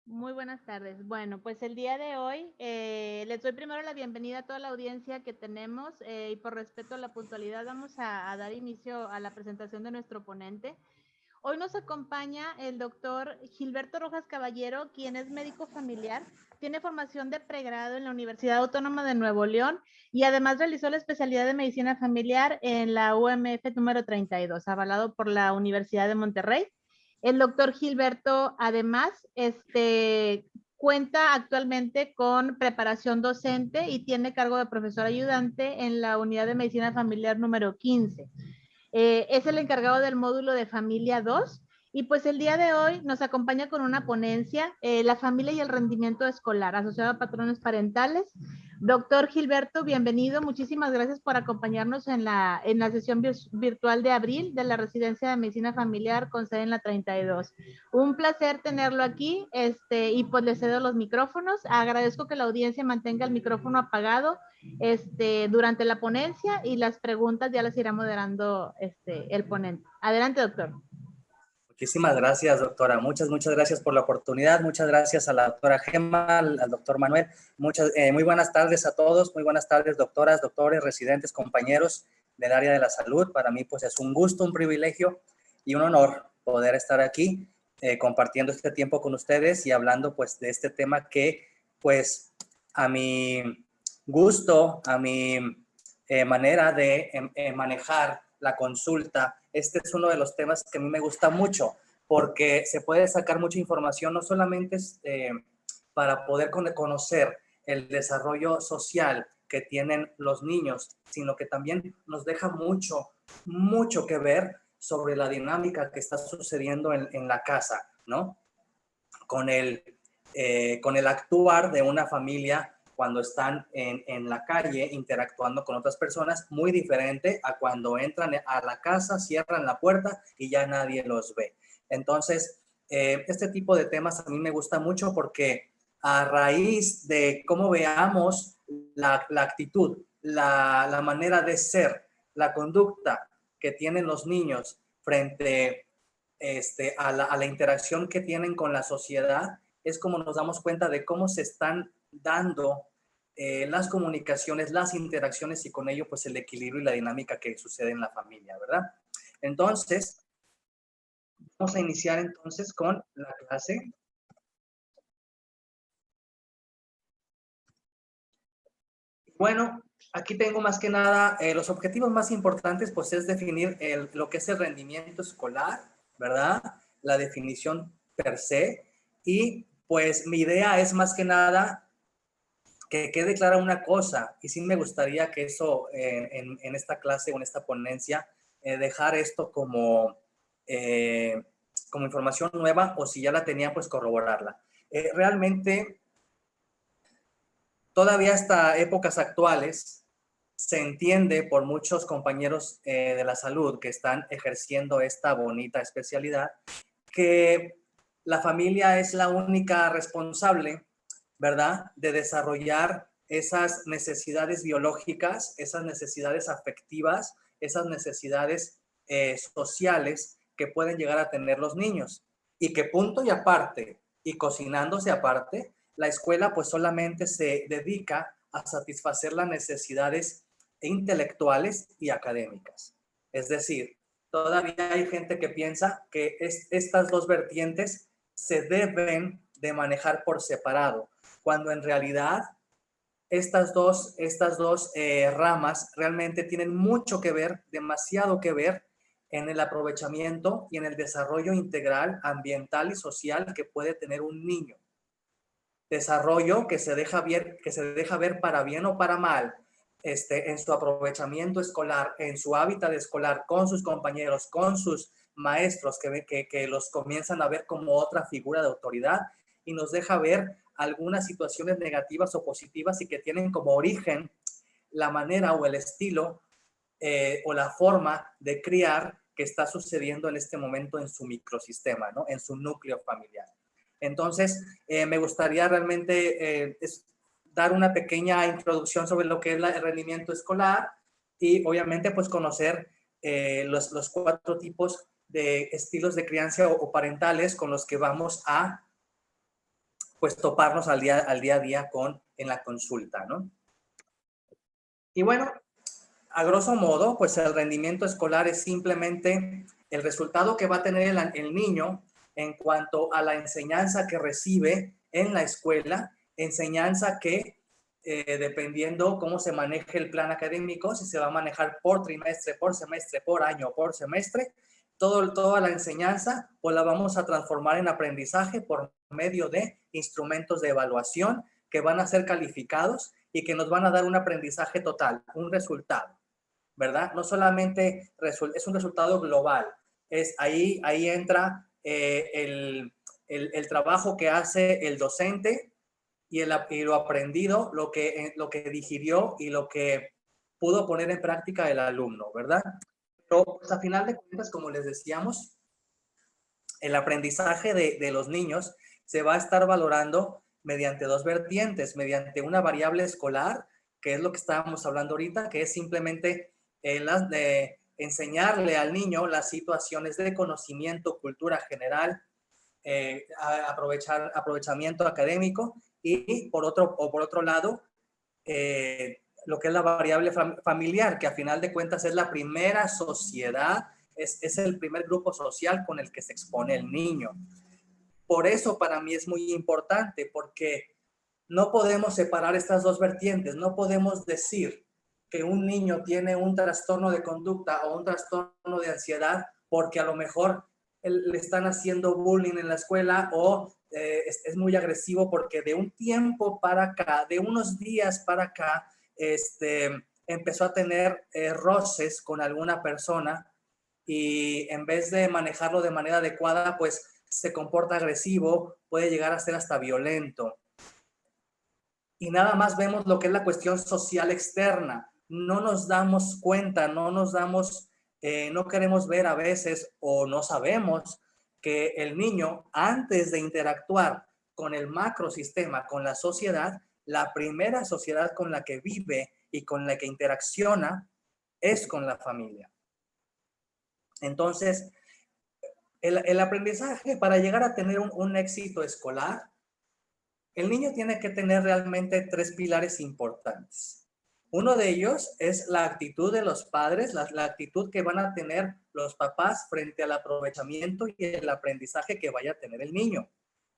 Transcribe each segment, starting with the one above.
Muy buenas tardes. Bueno, pues el día de hoy les doy primero la bienvenida a toda la audiencia que tenemos y por respeto a la puntualidad vamos a dar inicio a la presentación de nuestro ponente. Hoy nos acompaña el doctor Gilberto Rojas Caballero, quien es médico familiar, tiene formación de pregrado en la Universidad Autónoma de Nuevo León y además realizó la especialidad de medicina familiar en la UMF número 32, avalado por la Universidad de Monterrey. El doctor Gilberto, además, cuenta actualmente con preparación docente y tiene cargo de profesor ayudante en la unidad de medicina familiar número 15. Es el encargado del módulo de familia 2 y pues el día de hoy nos acompaña con una ponencia, la familia y el rendimiento escolar, asociado a patrones parentales. Doctor Gilberto, bienvenido. Muchísimas gracias por acompañarnos en la sesión virtual de abril de la Residencia de Medicina Familiar con sede en la 32. Un placer tenerlo aquí y pues le cedo los micrófonos. Agradezco que la audiencia mantenga el micrófono apagado durante la ponencia y las preguntas ya las irá moderando el ponente. Adelante, doctor. Muchísimas gracias, doctora. Muchas gracias por la oportunidad. Muchas gracias a la doctora Gemma, al doctor Manuel. Muy buenas tardes a todos. Muy buenas tardes, doctoras, doctores, residentes, compañeros del área de la salud. Para mí, pues, es un gusto, un privilegio y un honor poder estar aquí compartiendo este tiempo con ustedes y hablando, pues, de este tema que, pues, a mi gusto, a mi manera de manejar la consulta. Este es uno de los temas que a mí me gusta mucho porque se puede sacar mucha información, no solamente para poder conocer el desarrollo social que tienen los niños, sino que también nos deja mucho que ver sobre la dinámica que está sucediendo en la casa, ¿no? Con el actuar de una familia cuando están en la calle interactuando con otras personas, muy diferente a cuando entran a la casa, cierran la puerta y ya nadie los ve. Entonces, este tipo de temas a mí me gusta mucho porque a raíz de cómo veamos la actitud, la manera de ser, la conducta que tienen los niños frente a la interacción que tienen con la sociedad, es como nos damos cuenta de cómo se están dando las comunicaciones, las interacciones y con ello pues el equilibrio y la dinámica que sucede en la familia, ¿verdad? Entonces, vamos a iniciar entonces con la clase. Bueno, aquí tengo más que nada los objetivos más importantes, pues es definir lo que es el rendimiento escolar, ¿verdad? La definición per se. Y pues mi idea es más que nada que quede clara una cosa, y sí me gustaría que eso en esta clase o en esta ponencia, dejar esto como información nueva, o si ya la tenían, pues corroborarla. Realmente, todavía hasta épocas actuales, se entiende por muchos compañeros de la salud que están ejerciendo esta bonita especialidad, que la familia es la única responsable, ¿verdad?, de desarrollar esas necesidades biológicas, esas necesidades afectivas, esas necesidades sociales que pueden llegar a tener los niños. Y que punto y aparte, y cocinándose aparte, la escuela pues solamente se dedica a satisfacer las necesidades intelectuales y académicas. Es decir, todavía hay gente que piensa que estas dos vertientes se deben de manejar por separado, cuando en realidad estas dos ramas realmente tienen mucho que ver, demasiado que ver en el aprovechamiento y en el desarrollo integral ambiental y social que puede tener un niño. Desarrollo que se deja ver para bien o para mal, en su aprovechamiento escolar, en su hábitat escolar, con sus compañeros, con sus maestros, que los comienzan a ver como otra figura de autoridad, y nos deja ver algunas situaciones negativas o positivas y que tienen como origen la manera o el estilo o la forma de criar que está sucediendo en este momento en su microsistema, ¿no?, en su núcleo familiar. Entonces, me gustaría realmente dar una pequeña introducción sobre lo que es el rendimiento escolar y obviamente pues conocer los 4 tipos de estilos de crianza o parentales con los que vamos a pues toparnos al día a día en la consulta, ¿no? Y bueno, a grosso modo, pues el rendimiento escolar es simplemente el resultado que va a tener el niño en cuanto a la enseñanza que recibe en la escuela, enseñanza que dependiendo cómo se maneje el plan académico, si se va a manejar por trimestre, por semestre, por año, por semestre, toda la enseñanza pues la vamos a transformar en aprendizaje por medio de instrumentos de evaluación que van a ser calificados y que nos van a dar un aprendizaje total, un resultado, ¿verdad? No solamente es un resultado global, ahí entra el trabajo que hace el docente y lo aprendido, lo que digirió y lo que pudo poner en práctica el alumno, ¿verdad? Pero pues, a final de cuentas, como les decíamos, el aprendizaje de los niños se va a estar valorando mediante dos vertientes, mediante una variable escolar, que es lo que estábamos hablando ahorita, que es simplemente de enseñarle al niño las situaciones de conocimiento, cultura general, aprovechamiento académico, y por otro lado, lo que es la variable familiar, que a final de cuentas es la primera sociedad, es el primer grupo social con el que se expone el niño. Por eso para mí es muy importante, porque no podemos separar estas dos vertientes, no podemos decir que un niño tiene un trastorno de conducta o un trastorno de ansiedad porque a lo mejor le están haciendo bullying en la escuela o es muy agresivo porque de un tiempo para acá, de unos días para acá, empezó a tener roces con alguna persona y en vez de manejarlo de manera adecuada, pues se comporta agresivo, puede llegar a ser hasta violento. Y nada más vemos lo que es la cuestión social externa. No nos damos cuenta, no queremos ver a veces o no sabemos que el niño, antes de interactuar con el macrosistema, con la sociedad, la primera sociedad con la que vive y con la que interacciona es con la familia. Entonces, el aprendizaje para llegar a tener un éxito escolar, el niño tiene que tener realmente tres pilares importantes. Uno de ellos es la actitud de los padres, la actitud que van a tener los papás frente al aprovechamiento y el aprendizaje que vaya a tener el niño.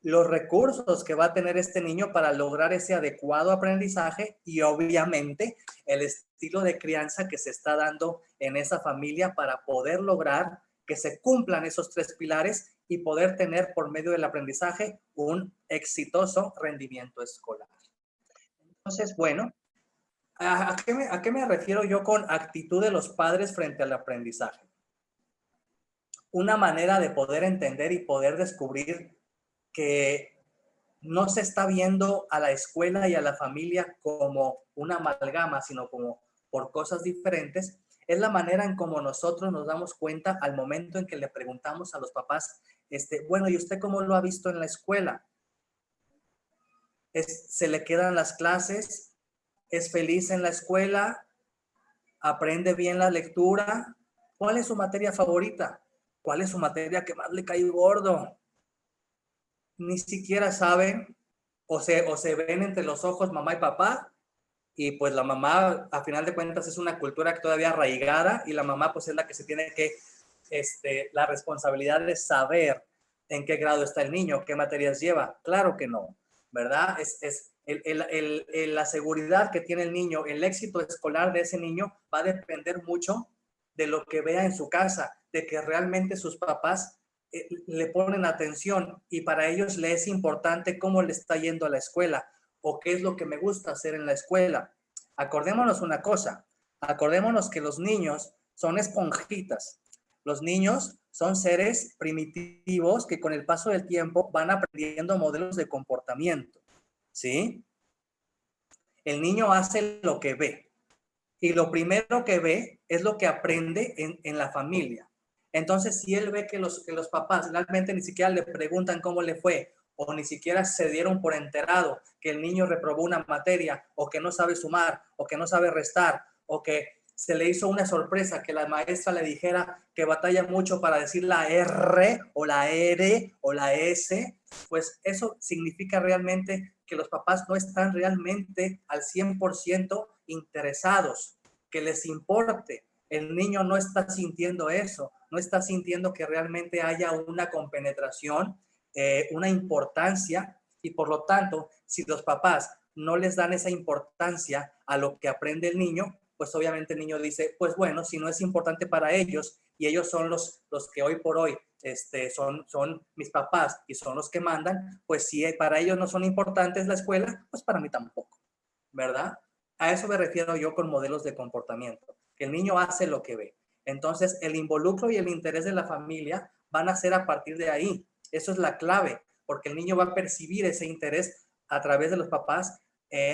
Los recursos que va a tener este niño para lograr ese adecuado aprendizaje y obviamente el estilo de crianza que se está dando en esa familia para poder lograr que se cumplan esos tres pilares y poder tener por medio del aprendizaje un exitoso rendimiento escolar. Entonces, bueno, ¿a qué me refiero yo con actitud de los padres frente al aprendizaje? Una manera de poder entender y poder descubrir que no se está viendo a la escuela y a la familia como una amalgama, sino como por cosas diferentes, es la manera en cómo nosotros nos damos cuenta al momento en que le preguntamos a los papás, bueno, ¿y usted cómo lo ha visto en la escuela? ¿Se le quedan las clases? ¿Es feliz en la escuela? ¿Aprende bien la lectura? ¿Cuál es su materia favorita? ¿Cuál es su materia que más le cae gordo? Ni siquiera saben o se ven entre los ojos mamá y papá, y pues la mamá a final de cuentas es una cultura que todavía arraigada y la mamá pues es la que se tiene que, la responsabilidad de saber en qué grado está el niño, qué materias lleva. Claro que no, ¿verdad? La seguridad que tiene el niño, el éxito escolar de ese niño va a depender mucho de lo que vea en su casa, de que realmente sus papás le ponen atención y para ellos le es importante cómo le está yendo a la escuela o qué es lo que me gusta hacer en la escuela. Acordémonos una cosa, acordémonos que los niños son esponjitas. Los niños son seres primitivos que con el paso del tiempo van aprendiendo modelos de comportamiento, ¿sí? El niño hace lo que ve y lo primero que ve es lo que aprende en la familia. Entonces, si él ve que los papás realmente ni siquiera le preguntan cómo le fue o ni siquiera se dieron por enterado que el niño reprobó una materia o que no sabe sumar o que no sabe restar o que se le hizo una sorpresa que la maestra le dijera que batalla mucho para decir la R o la R o la S, pues eso significa realmente que los papás no están realmente al 100% interesados, que les importe. El niño no está sintiendo eso, no está sintiendo que realmente haya una compenetración, una importancia, y por lo tanto, si los papás no les dan esa importancia a lo que aprende el niño, pues obviamente el niño dice, pues bueno, si no es importante para ellos y ellos son los que hoy por hoy son mis papás y son los que mandan, pues si para ellos no son importantes la escuela, pues para mí tampoco, ¿verdad? A eso me refiero yo con modelos de comportamiento, que el niño hace lo que ve. Entonces, el involucro y el interés de la familia van a ser a partir de ahí. Eso es la clave, porque el niño va a percibir ese interés a través de los papás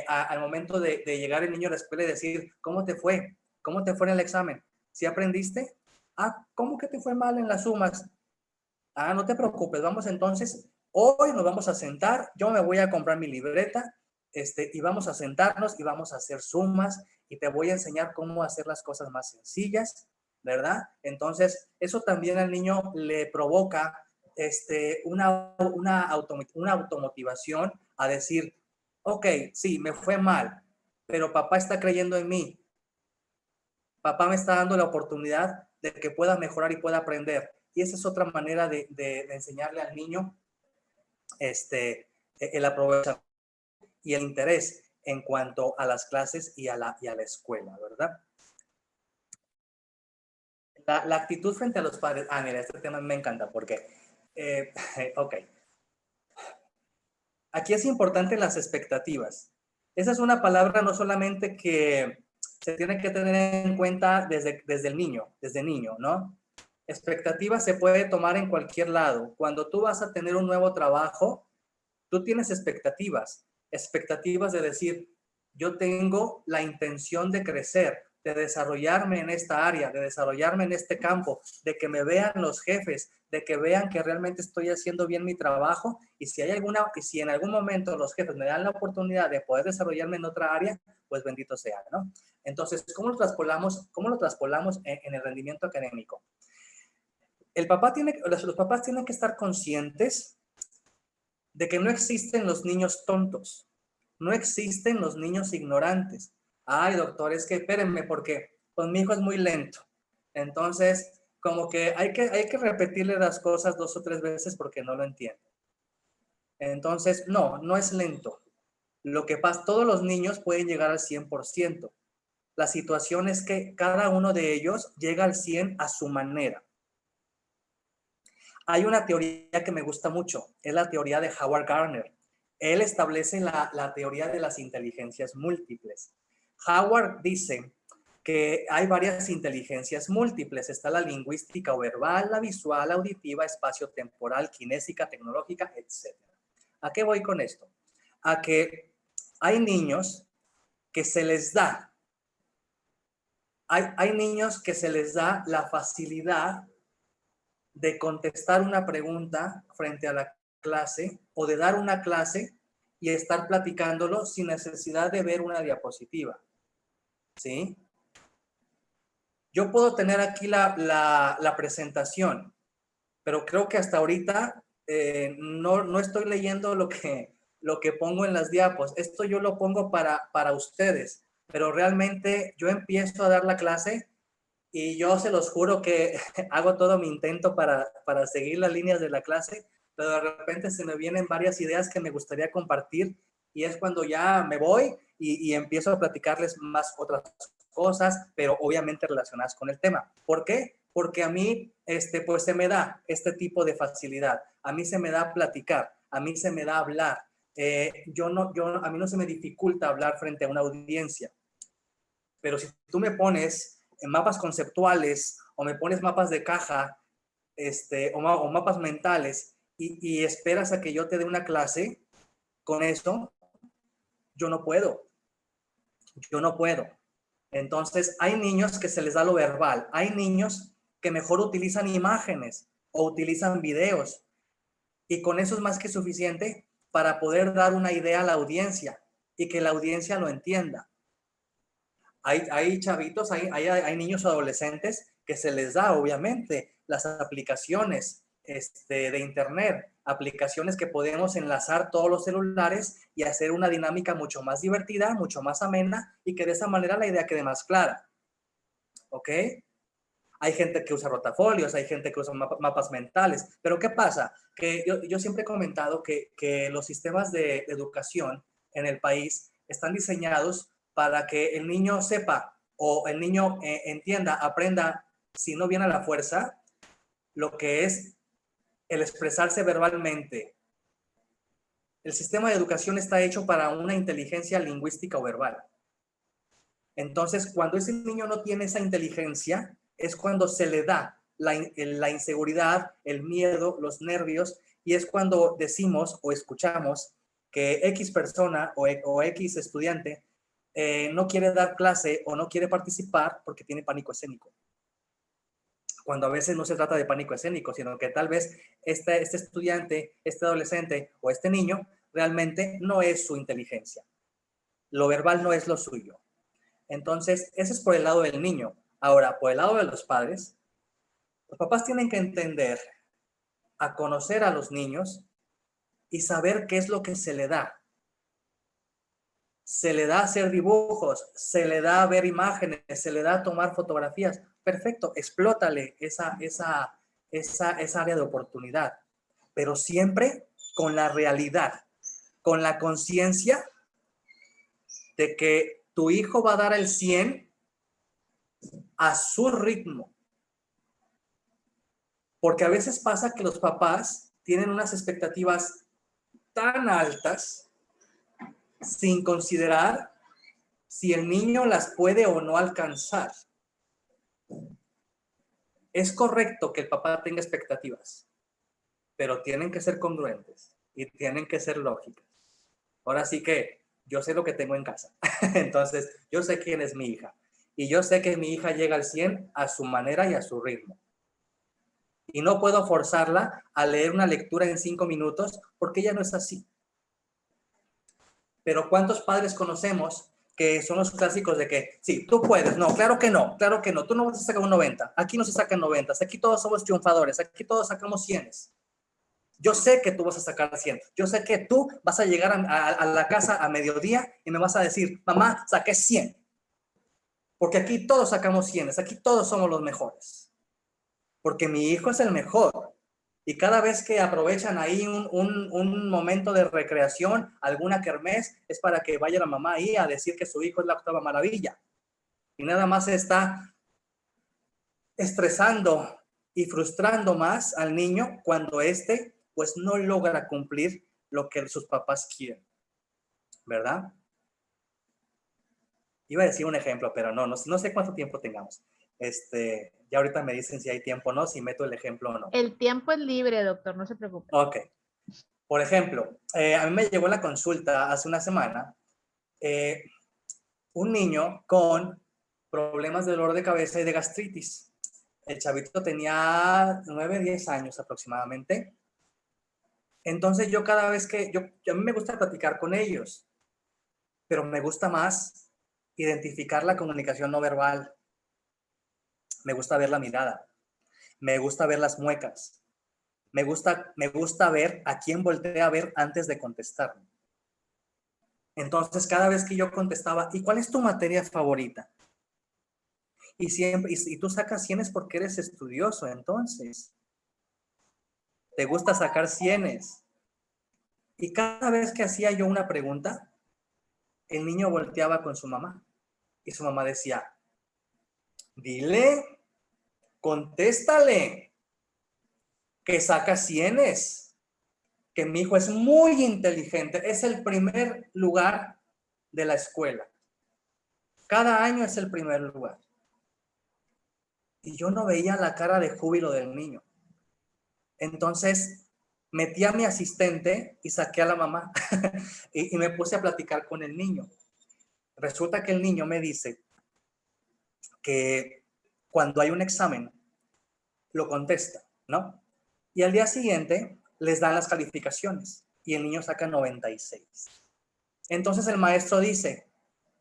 al momento de llegar el niño a la escuela y decir, ¿cómo te fue? ¿Cómo te fue en el examen? ¿Sí aprendiste? Ah, ¿cómo que te fue mal en las sumas? Ah, no te preocupes, vamos entonces, hoy nos vamos a sentar, yo me voy a comprar mi libreta, y vamos a sentarnos y vamos a hacer sumas y te voy a enseñar cómo hacer las cosas más sencillas, ¿verdad? Entonces, eso también al niño le provoca una automotivación a decir, ok, sí, me fue mal, pero papá está creyendo en mí, papá me está dando la oportunidad de que pueda mejorar y pueda aprender. Y esa es otra manera de enseñarle al niño el aprovechamiento y el interés en cuanto a las clases y a la escuela, ¿verdad? La actitud frente a los padres. Ah, mira, este tema me encanta porque, ok. Aquí es importante las expectativas. Esa es una palabra no solamente que se tiene que tener en cuenta desde niño, ¿no? Expectativa se puede tomar en cualquier lado. Cuando tú vas a tener un nuevo trabajo, tú tienes expectativas de decir, yo tengo la intención de crecer, de desarrollarme en esta área, de desarrollarme en este campo, de que me vean los jefes, de que vean que realmente estoy haciendo bien mi trabajo y si en algún momento los jefes me dan la oportunidad de poder desarrollarme en otra área, pues bendito sea, ¿no? Entonces, ¿cómo lo traspolamos en el rendimiento académico? Los papás tienen que estar conscientes de que no existen los niños tontos, no existen los niños ignorantes. Ay, doctor, es que espérenme porque pues mi hijo es muy lento. Entonces, como que hay que repetirle las cosas 2 o 3 veces porque no lo entiende. Entonces, no es lento. Lo que pasa, todos los niños pueden llegar al 100%. La situación es que cada uno de ellos llega al 100 a su manera. Hay una teoría que me gusta mucho, es la teoría de Howard Gardner. Él establece la teoría de las inteligencias múltiples. Howard dice que hay varias inteligencias múltiples. Está la lingüística o verbal, la visual, auditiva, espacio-temporal, kinésica, tecnológica, etc. ¿A qué voy con esto? A que hay niños que se les da, hay niños que se les da la facilidad de contestar una pregunta frente a la clase o de dar una clase y estar platicándolo sin necesidad de ver una diapositiva. ¿Sí? Yo puedo tener aquí la presentación, pero creo que hasta ahorita no estoy leyendo lo que pongo en las diapos. Esto yo lo pongo para ustedes, pero realmente yo empiezo a dar la clase y yo se los juro que hago todo mi intento para seguir las líneas de la clase, pero de repente se me vienen varias ideas que me gustaría compartir y es cuando ya me voy y empiezo a platicarles más otras cosas, pero obviamente relacionadas con el tema. ¿Por qué? Porque a mí pues se me da este tipo de facilidad. A mí se me da platicar, a mí se me da hablar. A mí no se me dificulta hablar frente a una audiencia. Pero si tú me pones en mapas conceptuales o me pones mapas de caja o mapas mentales y esperas a que yo te dé una clase con esto, yo no puedo. Entonces, hay niños que se les da lo verbal, hay niños que mejor utilizan imágenes o utilizan videos y con eso es más que suficiente para poder dar una idea a la audiencia y que la audiencia lo entienda. Hay chavitos, hay niños o adolescentes que se les da, obviamente, las aplicaciones de internet, aplicaciones que podemos enlazar todos los celulares y hacer una dinámica mucho más divertida, mucho más amena y que de esa manera la idea quede más clara. ¿Ok? Hay gente que usa rotafolios, hay gente que usa mapas mentales, pero ¿qué pasa? Que yo siempre he comentado que los sistemas de educación en el país están diseñados para que el niño sepa o el niño entienda, aprenda, si no bien a la fuerza, lo que es el expresarse verbalmente. El sistema de educación está hecho para una inteligencia lingüística o verbal. Entonces, cuando ese niño no tiene esa inteligencia, es cuando se le da la inseguridad, el miedo, los nervios, y es cuando decimos o escuchamos que X persona o X estudiante no quiere dar clase o no quiere participar porque tiene pánico escénico. Cuando a veces no se trata de pánico escénico, sino que tal vez este estudiante, este adolescente o este niño realmente no es su inteligencia. Lo verbal no es lo suyo. Entonces, eso es por el lado del niño. Ahora, por el lado de los padres, los papás tienen que entender, a conocer a los niños y saber qué es lo que se le da. Se le da hacer dibujos, se le da ver imágenes, se le da tomar fotografías. Perfecto, explótale esa área de oportunidad, pero siempre con la realidad, con la conciencia de que tu hijo va a dar el 100 a su ritmo. Porque a veces pasa que los papás tienen unas expectativas tan altas sin considerar si el niño las puede o no alcanzar. Es correcto que el papá tenga expectativas, pero tienen que ser congruentes y tienen que ser lógicas. Ahora sí que yo sé lo que tengo en casa. Entonces, yo sé quién es mi hija. Y yo sé que mi hija llega al 100 a su manera y a su ritmo. Y no puedo forzarla a leer una lectura en 5 minutos porque ella no es así. Pero ¿cuántos padres conocemos que son los clásicos de que, sí, tú puedes? No, claro que no, tú no vas a sacar un 90, aquí no se sacan 90, aquí todos somos triunfadores, aquí todos sacamos 100. Yo sé que tú vas a sacar 100, yo sé que tú vas a llegar a la casa a mediodía y me vas a decir, mamá, saqué 100, porque aquí todos sacamos 100, aquí todos somos los mejores, porque mi hijo es el mejor. Y cada vez que aprovechan ahí un momento de recreación, alguna kermés, es para que vaya la mamá ahí a decir que su hijo es la octava maravilla. Y nada más está estresando y frustrando más al niño cuando éste pues no logra cumplir lo que sus papás quieren, ¿verdad? Iba a decir un ejemplo, pero no sé cuánto tiempo tengamos. Ya ahorita me dicen si hay tiempo o no, si meto el ejemplo o no. El tiempo es libre, doctor, no se preocupe. Ok. Por ejemplo, a mí me llegó la consulta hace una semana un niño con problemas de dolor de cabeza y de gastritis. El chavito tenía 9, 10 años aproximadamente. Entonces yo cada vez que, a mí me gusta platicar con ellos, pero me gusta más identificar la comunicación no verbal. Me gusta ver la mirada, me gusta ver las muecas, me gusta ver a quién voltea a ver antes de contestar. Entonces cada vez que yo contestaba, ¿y cuál es tu materia favorita? Y siempre, y tú sacas 100 porque eres estudioso, entonces te gusta sacar 100. Y cada vez que hacía yo una pregunta, el niño volteaba con su mamá y su mamá decía, dile, contéstale, que saca 100, que mi hijo es muy inteligente, es el primer lugar de la escuela. Cada año es el primer lugar. Y yo no veía la cara de júbilo del niño. Entonces metí a mi asistente y saqué a la mamá y me puse a platicar con el niño. Resulta que el niño me dice que cuando hay un examen lo contesta, ¿no? Y al día siguiente les dan las calificaciones y el niño saca 96. Entonces el maestro dice,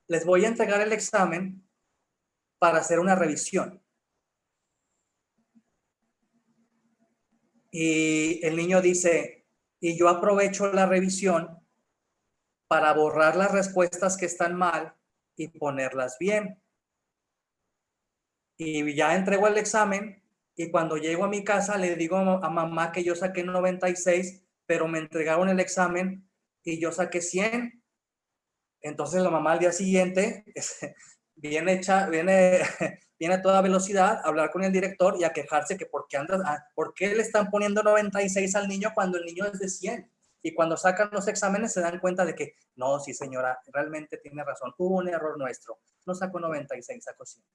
les voy a entregar el examen para hacer una revisión. Y el niño dice, y yo aprovecho la revisión para borrar las respuestas que están mal y ponerlas bien. Y ya entrego el examen y cuando llego a mi casa le digo a mamá que yo saqué 96, pero me entregaron el examen y yo saqué 100. Entonces la mamá al día siguiente viene a toda velocidad a hablar con el director y a quejarse que por qué le están poniendo 96 al niño cuando el niño es de 100. Y cuando sacan los exámenes se dan cuenta de que, no, sí señora, realmente tiene razón, hubo un error nuestro, no sacó 96, sacó 100.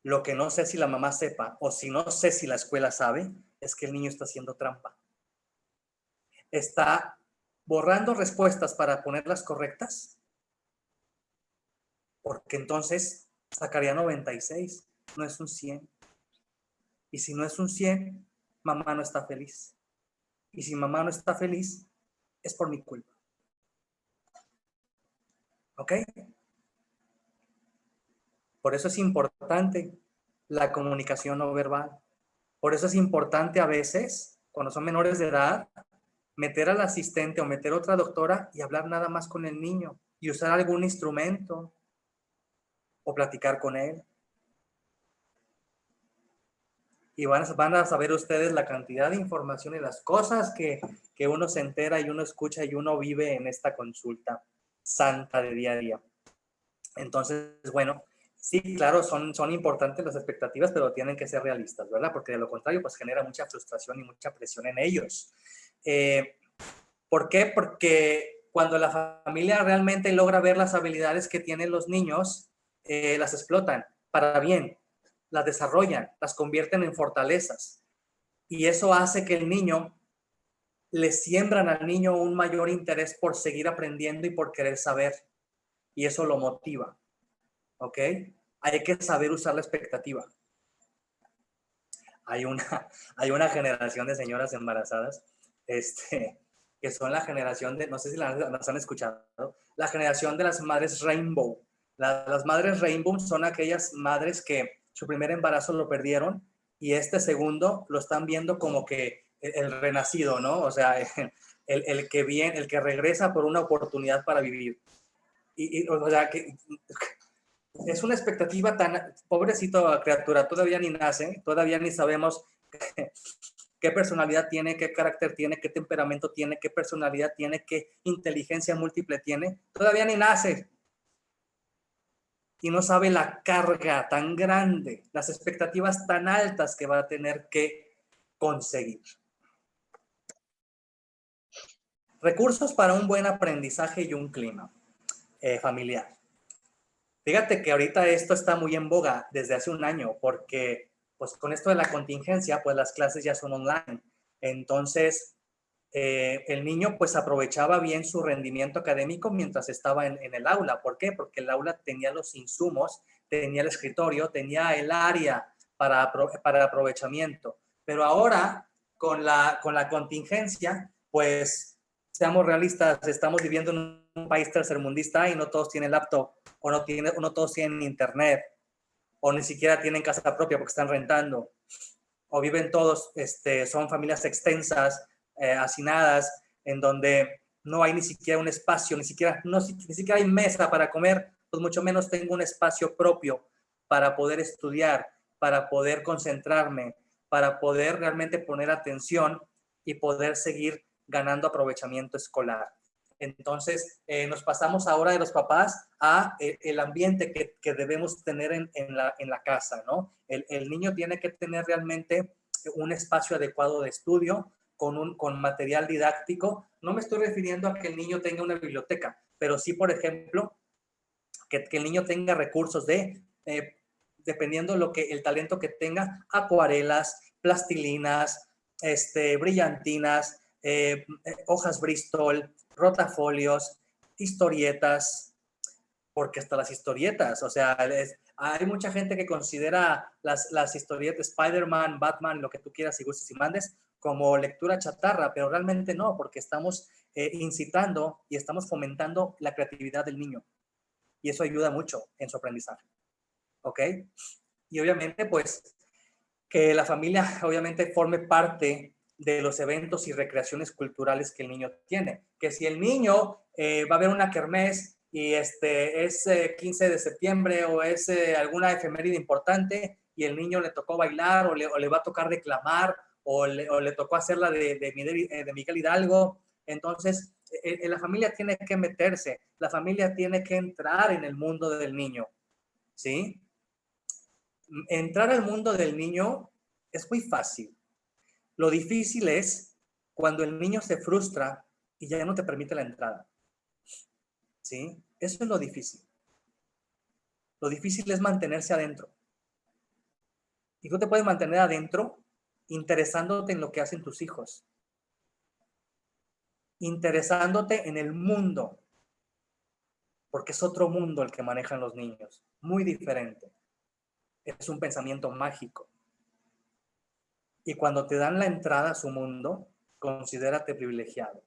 Lo que no sé si la mamá sepa o si no sé si la escuela sabe es que el niño está haciendo trampa. Está borrando respuestas para ponerlas correctas, porque entonces sacaría 96, no es un 100. Y si no es un 100, mamá no está feliz. Y si mamá no está feliz, es por mi culpa. ¿Ok? Por eso es importante la comunicación no verbal. Por eso es importante a veces, cuando son menores de edad, meter al asistente o meter otra doctora y hablar nada más con el niño y usar algún instrumento o platicar con él. Y van a saber ustedes la cantidad de información y las cosas que uno se entera y uno escucha y uno vive en esta consulta santa de día a día. Entonces, bueno, sí, claro, son importantes las expectativas, pero tienen que ser realistas, ¿verdad? Porque de lo contrario, pues genera mucha frustración y mucha presión en ellos. ¿Por qué? Porque cuando la familia realmente logra ver las habilidades que tienen los niños, las explotan para bien, las desarrollan, las convierten en fortalezas. Y eso hace que el niño, le siembran al niño un mayor interés por seguir aprendiendo y por querer saber. Y eso lo motiva. ¿Ok? Hay que saber usar la expectativa. Hay una generación de señoras embarazadas, que son la generación de, no sé si las han escuchado, la generación de las madres Rainbow. Las madres Rainbow son aquellas madres que su primer embarazo lo perdieron y este segundo lo están viendo como que el renacido, ¿no? O sea, el que regresa por una oportunidad para vivir. O sea, que es una expectativa tan, pobrecito criatura, todavía ni nace, todavía ni sabemos qué personalidad tiene, qué carácter tiene, qué temperamento tiene, qué personalidad tiene, qué inteligencia múltiple tiene, todavía ni nace. Y no sabe la carga tan grande, las expectativas tan altas que va a tener que conseguir. Recursos para un buen aprendizaje y un clima familiar. Fíjate que ahorita esto está muy en boga desde hace un año, porque pues con esto de la contingencia, pues las clases ya son online. Entonces, el niño pues aprovechaba bien su rendimiento académico mientras estaba en el aula. ¿Por qué? Porque el aula tenía los insumos, tenía el escritorio, tenía el área para aprovechamiento. Pero ahora, con la contingencia, pues seamos realistas, estamos viviendo en un país tercermundista y no todos tienen laptop o no todos tienen internet o ni siquiera tienen casa propia porque están rentando o viven todos, son familias extensas, hacinadas, en donde no hay ni siquiera un espacio, ni siquiera hay mesa para comer, pues mucho menos tengo un espacio propio para poder estudiar, para poder concentrarme, para poder realmente poner atención y poder seguir ganando aprovechamiento escolar. Entonces, nos pasamos ahora de los papás a el ambiente que debemos tener en la casa, ¿no? El niño tiene que tener realmente un espacio adecuado de estudio con material didáctico. No me estoy refiriendo a que el niño tenga una biblioteca, pero sí, por ejemplo, que el niño tenga recursos dependiendo el talento que tenga, acuarelas, plastilinas, brillantinas, hojas Bristol, rotafolios, historietas, porque hasta las historietas, o sea, hay mucha gente que considera las historietas Spider-Man, Batman, lo que tú quieras y gustes y mandes, como lectura chatarra, pero realmente no, porque estamos incitando y estamos fomentando la creatividad del niño. Y eso ayuda mucho en su aprendizaje. ¿Ok? Y obviamente, pues, que la familia obviamente forme parte de los eventos y recreaciones culturales que el niño tiene. Que si el niño va a ver una kermés y es 15 de septiembre o es alguna efeméride importante y el niño le tocó bailar o le va a tocar declamar o le tocó hacer la de Miguel Hidalgo, entonces la familia tiene que meterse, la familia tiene que entrar en el mundo del niño, ¿sí? Entrar al mundo del niño es muy fácil. Lo difícil es cuando el niño se frustra y ya no te permite la entrada. ¿Sí? Eso es lo difícil. Lo difícil es mantenerse adentro. Y tú te puedes mantener adentro interesándote en lo que hacen tus hijos. Interesándote en el mundo. Porque es otro mundo el que manejan los niños. Muy diferente. Es un pensamiento mágico. Y cuando te dan la entrada a su mundo, considérate privilegiado.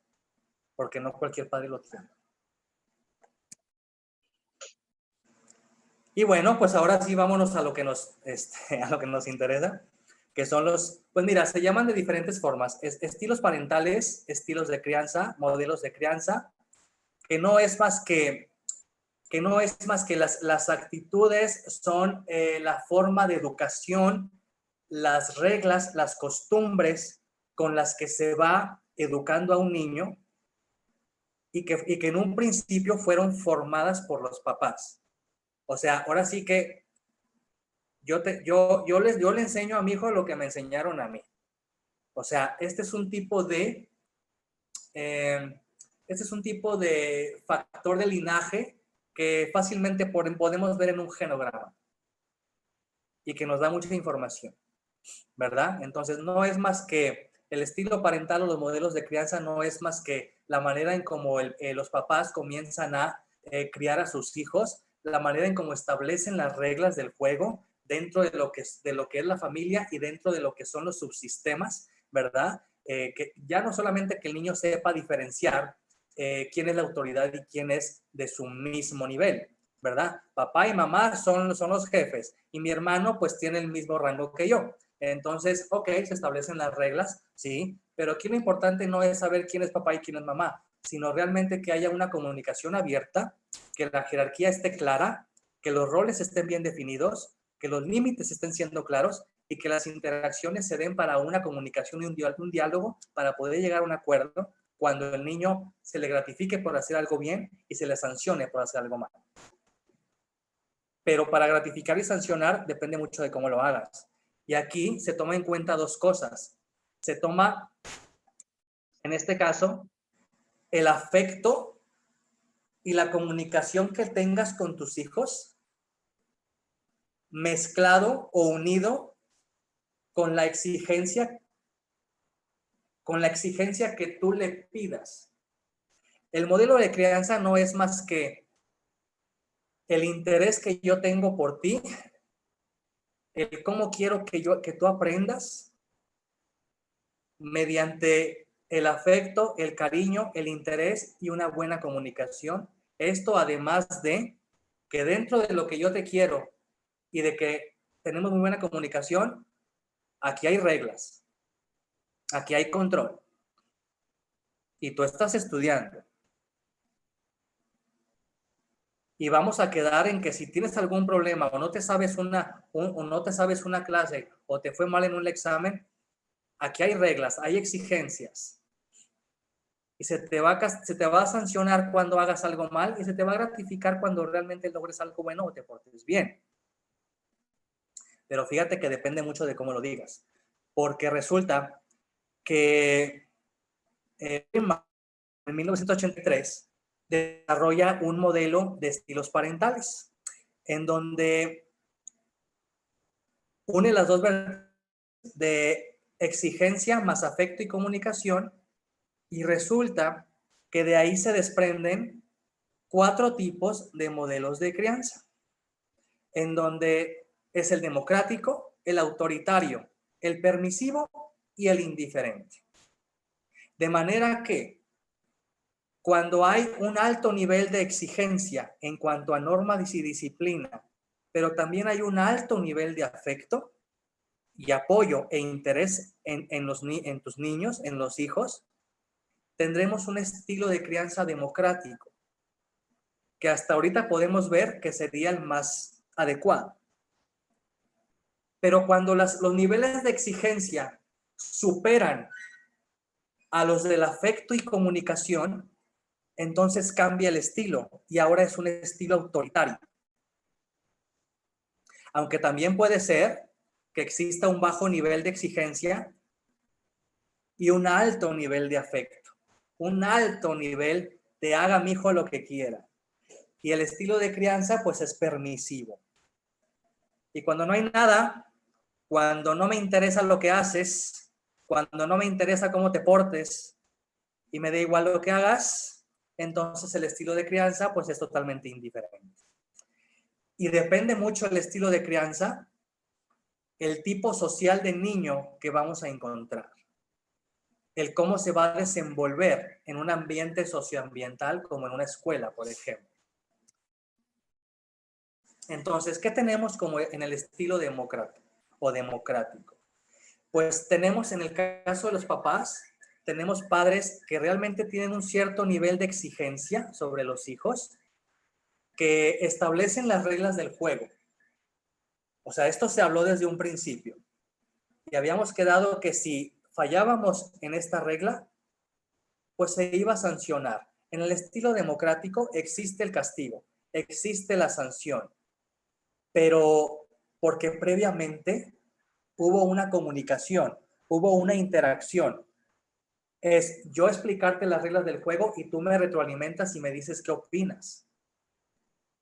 Porque no cualquier padre lo tiene. Y bueno, pues ahora sí vámonos a lo que nos interesa, que son pues mira, se llaman de diferentes formas, estilos parentales, estilos de crianza, modelos de crianza, que no es más que las actitudes son la forma de educación, las reglas, las costumbres con las que se va educando a un niño y que en un principio fueron formadas por los papás. O sea, ahora sí que yo le enseño a mi hijo lo que me enseñaron a mí. O sea, este es un tipo de factor de linaje que fácilmente podemos ver en un genograma y que nos da mucha información, ¿verdad? Entonces, no es más que el estilo parental o los modelos de crianza, no es más que la manera en cómo los papás comienzan a criar a sus hijos, la manera en cómo establecen las reglas del juego dentro de lo que es la familia y dentro de lo que son los subsistemas, ¿verdad? Que ya no solamente que el niño sepa diferenciar quién es la autoridad y quién es de su mismo nivel, ¿verdad? Papá y mamá son los jefes y mi hermano pues tiene el mismo rango que yo. Entonces, ok, se establecen las reglas, sí, pero aquí lo importante no es saber quién es papá y quién es mamá, sino realmente que haya una comunicación abierta, que la jerarquía esté clara, que los roles estén bien definidos, que los límites estén siendo claros y que las interacciones se den para una comunicación y un diálogo para poder llegar a un acuerdo cuando el niño se le gratifique por hacer algo bien y se le sancione por hacer algo mal. Pero para gratificar y sancionar depende mucho de cómo lo hagas. Y aquí se toma en cuenta dos cosas. Se toma, en este caso, el afecto y la comunicación que tengas con tus hijos mezclado o unido con la exigencia que tú le pidas. El modelo de crianza no es más que el interés que yo tengo por ti, el cómo quiero que tú aprendas mediante el afecto, el cariño, el interés y una buena comunicación. Esto además de que dentro de lo que yo te quiero y de que tenemos muy buena comunicación, aquí hay reglas, aquí hay control. Y tú estás estudiando. Y vamos a quedar en que si tienes algún problema o no te sabes una clase o te fue mal en un examen, aquí hay reglas, hay exigencias. Y se te va a sancionar cuando hagas algo mal y se te va a gratificar cuando realmente logres algo bueno o te portes bien. Pero fíjate que depende mucho de cómo lo digas. Porque resulta que en 1983 desarrolla un modelo de estilos parentales en donde une las dos vertientes de exigencia más afecto y comunicación, y resulta que de ahí se desprenden 4 tipos de modelos de crianza, en donde es el democrático, el autoritario, el permisivo y el indiferente. De manera que cuando hay un alto nivel de exigencia en cuanto a normas y disciplina, pero también hay un alto nivel de afecto, y apoyo e interés en tus niños, en los hijos, tendremos un estilo de crianza democrático, que hasta ahorita podemos ver que sería el más adecuado. Pero cuando los niveles de exigencia superan a los del afecto y comunicación, entonces cambia el estilo y ahora es un estilo autoritario. Aunque también puede ser que exista un bajo nivel de exigencia y un alto nivel de afecto, un alto nivel de haga mi hijo lo que quiera. Y el estilo de crianza pues es permisivo. Y cuando no hay nada, cuando no me interesa lo que haces, cuando no me interesa cómo te portes y me da igual lo que hagas, entonces el estilo de crianza pues es totalmente indiferente. Y depende mucho el estilo de crianza, el tipo social de niño que vamos a encontrar, el cómo se va a desenvolver en un ambiente socioambiental como en una escuela, por ejemplo. Entonces, ¿qué tenemos como en el estilo democrático o democrático? Pues tenemos, en el caso de los papás, tenemos padres que realmente tienen un cierto nivel de exigencia sobre los hijos, que establecen las reglas del juego. O sea, esto se habló desde un principio. Y habíamos quedado que si fallábamos en esta regla, pues se iba a sancionar. En el estilo democrático existe el castigo, existe la sanción, pero porque previamente hubo una comunicación, hubo una interacción. Es yo explicarte las reglas del juego y tú me retroalimentas y me dices qué opinas.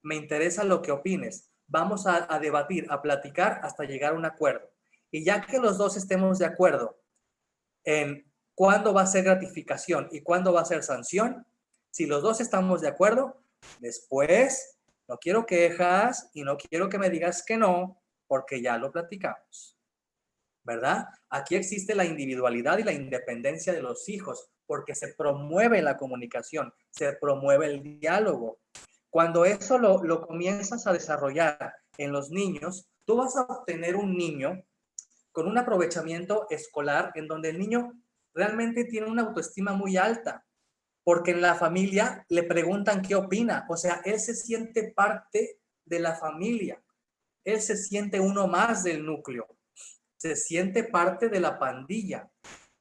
Me interesa lo que opines. Vamos a debatir, a platicar hasta llegar a un acuerdo. Y ya que los dos estemos de acuerdo en cuándo va a ser gratificación y cuándo va a ser sanción, si los dos estamos de acuerdo, después no quiero quejas y no quiero que me digas que no, porque ya lo platicamos. ¿Verdad? Aquí existe la individualidad y la independencia de los hijos, porque se promueve la comunicación, se promueve el diálogo. Cuando eso lo comienzas a desarrollar en los niños, tú vas a obtener un niño con un aprovechamiento escolar en donde el niño realmente tiene una autoestima muy alta, porque en la familia le preguntan qué opina, o sea, él se siente parte de la familia, él se siente uno más del núcleo, se siente parte de la pandilla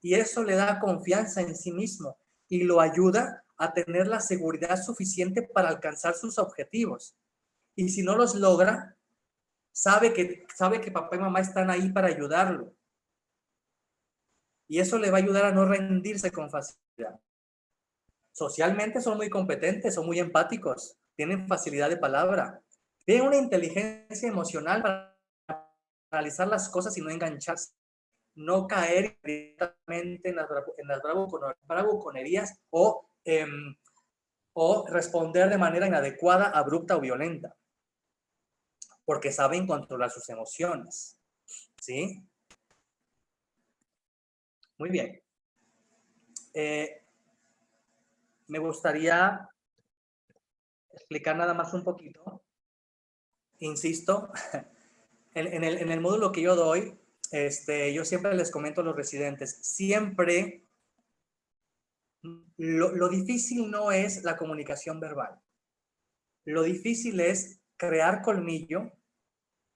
y eso le da confianza en sí mismo y lo ayuda a tener la seguridad suficiente para alcanzar sus objetivos. Y si no los logra, sabe que papá y mamá están ahí para ayudarlo. Y eso le va a ayudar a no rendirse con facilidad. Socialmente son muy competentes, son muy empáticos, tienen facilidad de palabra, tienen una inteligencia emocional para analizar las cosas y no engancharse, no caer directamente en las bravuconerías o responder de manera inadecuada, abrupta o violenta, porque saben controlar sus emociones. ¿Sí? Muy bien. Me gustaría explicar nada más un poquito. Insisto, en el módulo que yo doy, yo siempre les comento a los residentes, siempre lo difícil no es la comunicación verbal. Lo difícil es crear colmillo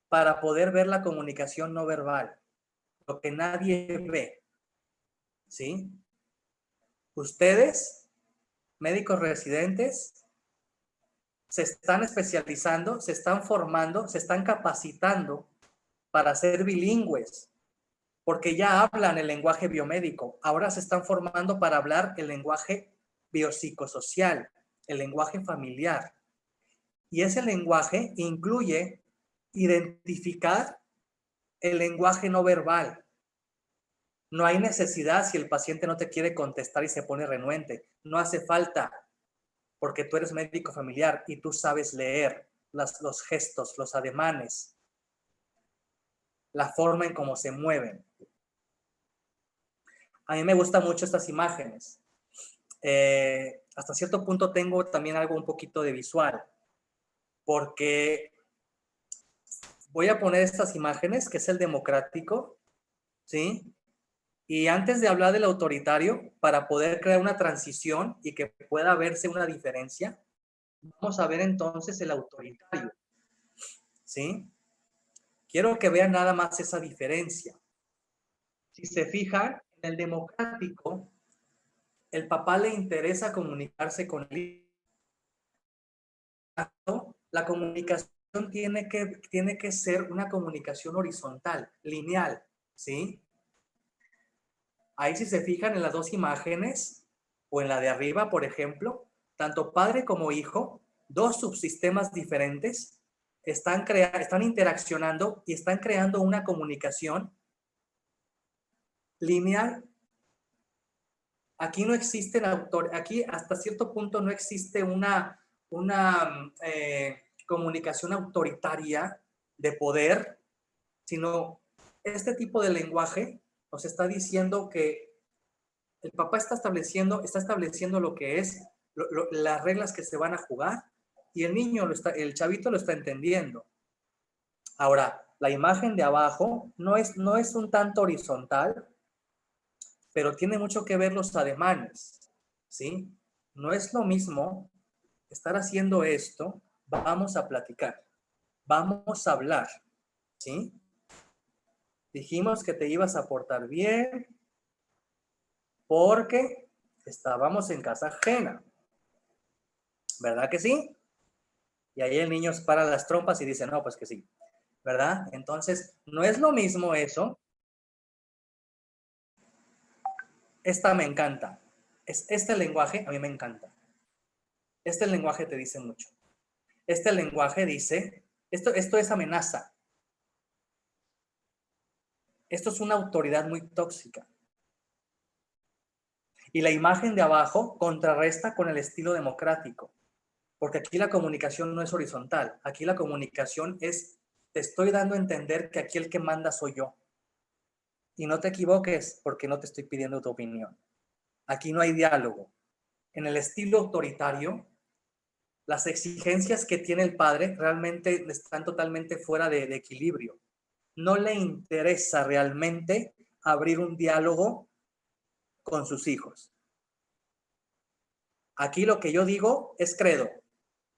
para poder ver la comunicación no verbal, lo que nadie ve. ¿Sí? Ustedes, médicos residentes, se están especializando, se están formando, se están capacitando para ser bilingües, porque ya hablan el lenguaje biomédico. Ahora se están formando para hablar el lenguaje biopsicosocial, el lenguaje familiar. Y ese lenguaje incluye identificar el lenguaje no verbal. No hay necesidad si el paciente no te quiere contestar y se pone renuente. No hace falta, porque tú eres médico familiar y tú sabes leer los gestos, los ademanes, la forma en cómo se mueven. A mí me gustan mucho estas imágenes. Hasta cierto punto tengo también algo un poquito de visual, porque voy a poner estas imágenes, que es el democrático, ¿sí? Y antes de hablar del autoritario, para poder crear una transición y que pueda verse una diferencia, vamos a ver entonces el autoritario, ¿sí? Quiero que vean nada más esa diferencia. Si se fijan, en el democrático, el papá le interesa comunicarse con el hijo. La comunicación tiene que ser una comunicación horizontal, lineal, ¿sí? Ahí si se fijan en las dos imágenes, o en la de arriba, por ejemplo, tanto padre como hijo, dos subsistemas diferentes, están interaccionando y están creando una comunicación lineal. Aquí no existe aquí hasta cierto punto no existe una comunicación autoritaria de poder, sino este tipo de lenguaje nos está diciendo que el papá está estableciendo lo que es, las reglas que se van a jugar, y el niño, el chavito lo está entendiendo. Ahora, la imagen de abajo no es un tanto horizontal, pero tiene mucho que ver los ademanes, ¿sí? No es lo mismo estar haciendo esto, vamos a platicar, vamos a hablar, ¿sí? Dijimos que te ibas a portar bien porque estábamos en casa ajena, ¿verdad que sí? Y ahí el niño para las trompas y dice, no, pues que sí, ¿verdad? Entonces, no es lo mismo eso. Esta me encanta. Este lenguaje a mí me encanta. Este lenguaje te dice mucho. Este lenguaje dice, esto es amenaza. Esto es una autoridad muy tóxica. Y la imagen de abajo contrarresta con el estilo democrático. Porque aquí la comunicación no es horizontal. Aquí la comunicación es, te estoy dando a entender que aquí el que manda soy yo. Y no te equivoques porque no te estoy pidiendo tu opinión. Aquí no hay diálogo. En el estilo autoritario, las exigencias que tiene el padre realmente están totalmente fuera de equilibrio. No le interesa realmente abrir un diálogo con sus hijos. Aquí lo que yo digo es credo.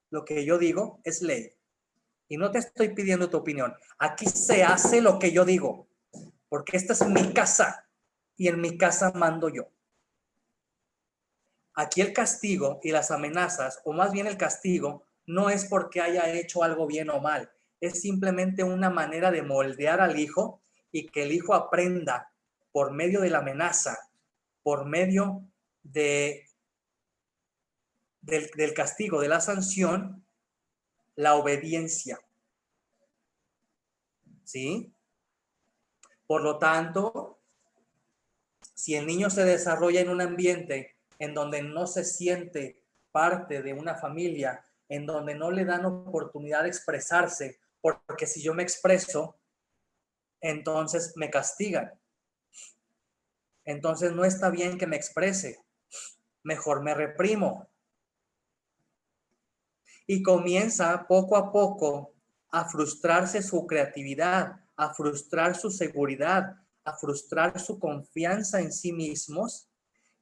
Lo que yo digo es ley. Y no te estoy pidiendo tu opinión. Aquí se hace lo que yo digo. Porque esta es mi casa. Y en mi casa mando yo. Aquí el castigo y las amenazas, o más bien el castigo, no es porque haya hecho algo bien o mal, es simplemente una manera de moldear al hijo y que el hijo aprenda por medio de la amenaza, por medio del castigo, de la sanción, la obediencia. ¿Sí? Por lo tanto, si el niño se desarrolla en un ambiente en donde no se siente parte de una familia, en donde no le dan oportunidad de expresarse, porque si yo me expreso, entonces me castigan. Entonces no está bien que me exprese, mejor me reprimo. Y comienza poco a poco a frustrarse su creatividad, a frustrar su seguridad, a frustrar su confianza en sí mismos,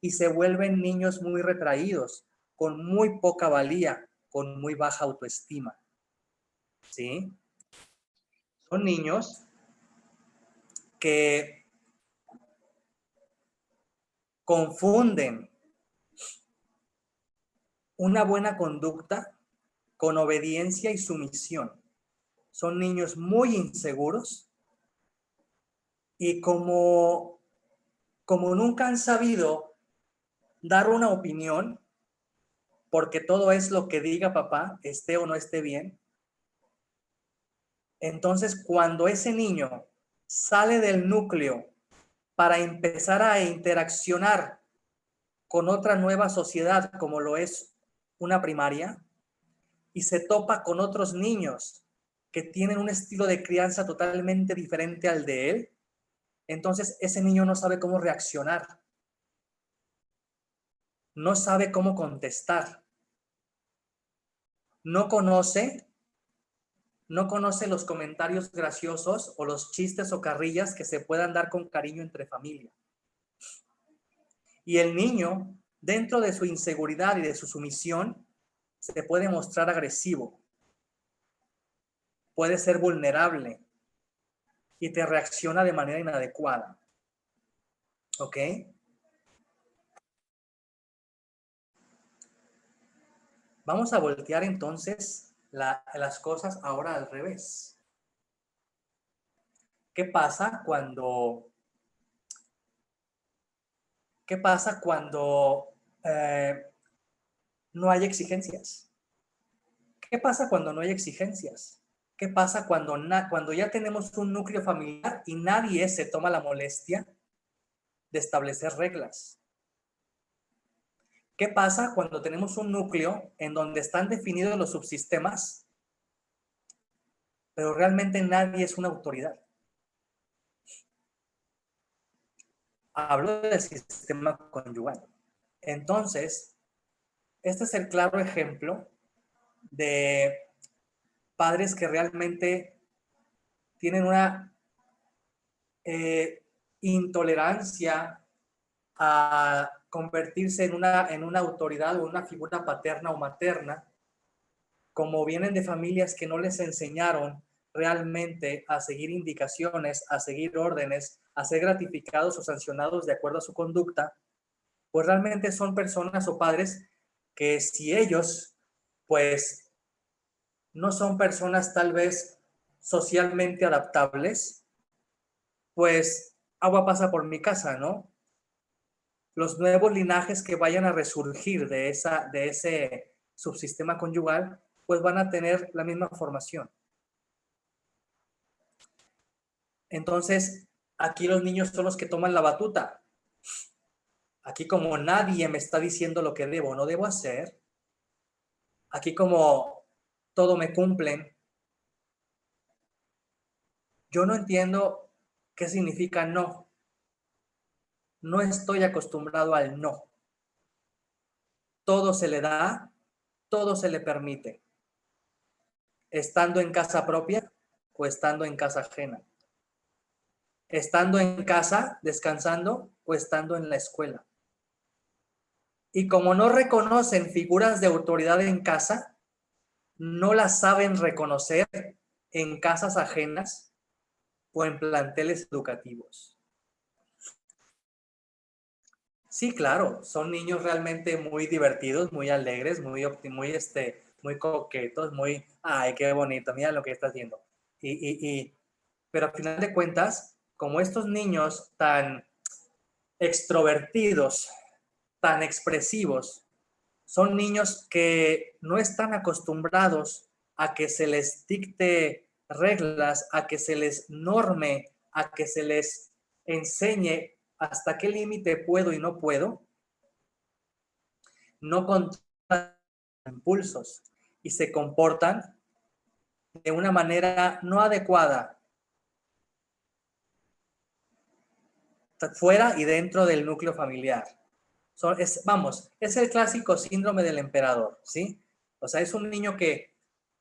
y se vuelven niños muy retraídos, con muy poca valía, con muy baja autoestima. ¿Sí? Son niños que confunden una buena conducta con obediencia y sumisión. Son niños muy inseguros y como nunca han sabido dar una opinión, porque todo es lo que diga papá, esté o no esté bien, entonces cuando ese niño sale del núcleo para empezar a interaccionar con otra nueva sociedad como lo es una primaria, y se topa con otros niños que tienen un estilo de crianza totalmente diferente al de él, entonces ese niño no sabe cómo reaccionar, no sabe cómo contestar, no conoce no conoce los comentarios graciosos o los chistes o carrillas que se puedan dar con cariño entre familia. Y el niño, dentro de su inseguridad y de su sumisión, se puede mostrar agresivo, puede ser vulnerable y te reacciona de manera inadecuada. ¿Ok? Vamos a voltear entonces las cosas ahora al revés. ¿Qué pasa cuando no hay exigencias? ¿Qué pasa cuando no hay exigencias? ¿Qué pasa cuando ya tenemos un núcleo familiar y nadie se toma la molestia de establecer reglas? ¿Qué pasa cuando tenemos un núcleo en donde están definidos los subsistemas, pero realmente nadie es una autoridad? Hablo del sistema conyugal. Entonces, este es el claro ejemplo de padres que realmente tienen una intolerancia a convertirse en una autoridad o una figura paterna o materna, como vienen de familias que no les enseñaron realmente a seguir indicaciones, a seguir órdenes, a ser gratificados o sancionados de acuerdo a su conducta, pues realmente son personas o padres que si ellos, pues, no son personas tal vez socialmente adaptables, pues agua pasa por mi casa, ¿no? Los nuevos linajes que vayan a resurgir de ese subsistema conyugal, pues van a tener la misma formación. Entonces, aquí los niños son los que toman la batuta. Aquí como nadie me está diciendo lo que debo o no debo hacer, aquí como todo me cumplen, yo no entiendo qué significa no. No estoy acostumbrado al no. Todo se le da, todo se le permite. Estando en casa propia o estando en casa ajena. Estando en casa, descansando o estando en la escuela. Y como no reconocen figuras de autoridad en casa, no las saben reconocer en casas ajenas o en planteles educativos. Sí, claro, son niños realmente muy divertidos, muy alegres, muy coquetos, muy, ay, qué bonito, mira lo que está haciendo. Pero al final de cuentas, como estos niños tan extrovertidos, tan expresivos, son niños que no están acostumbrados a que se les dicte reglas, a que se les norme, a que se les enseñe hasta qué límite puedo y no puedo, no controlan impulsos y se comportan de una manera no adecuada fuera y dentro del núcleo familiar. Es el clásico síndrome del emperador, ¿sí? O sea, es un niño que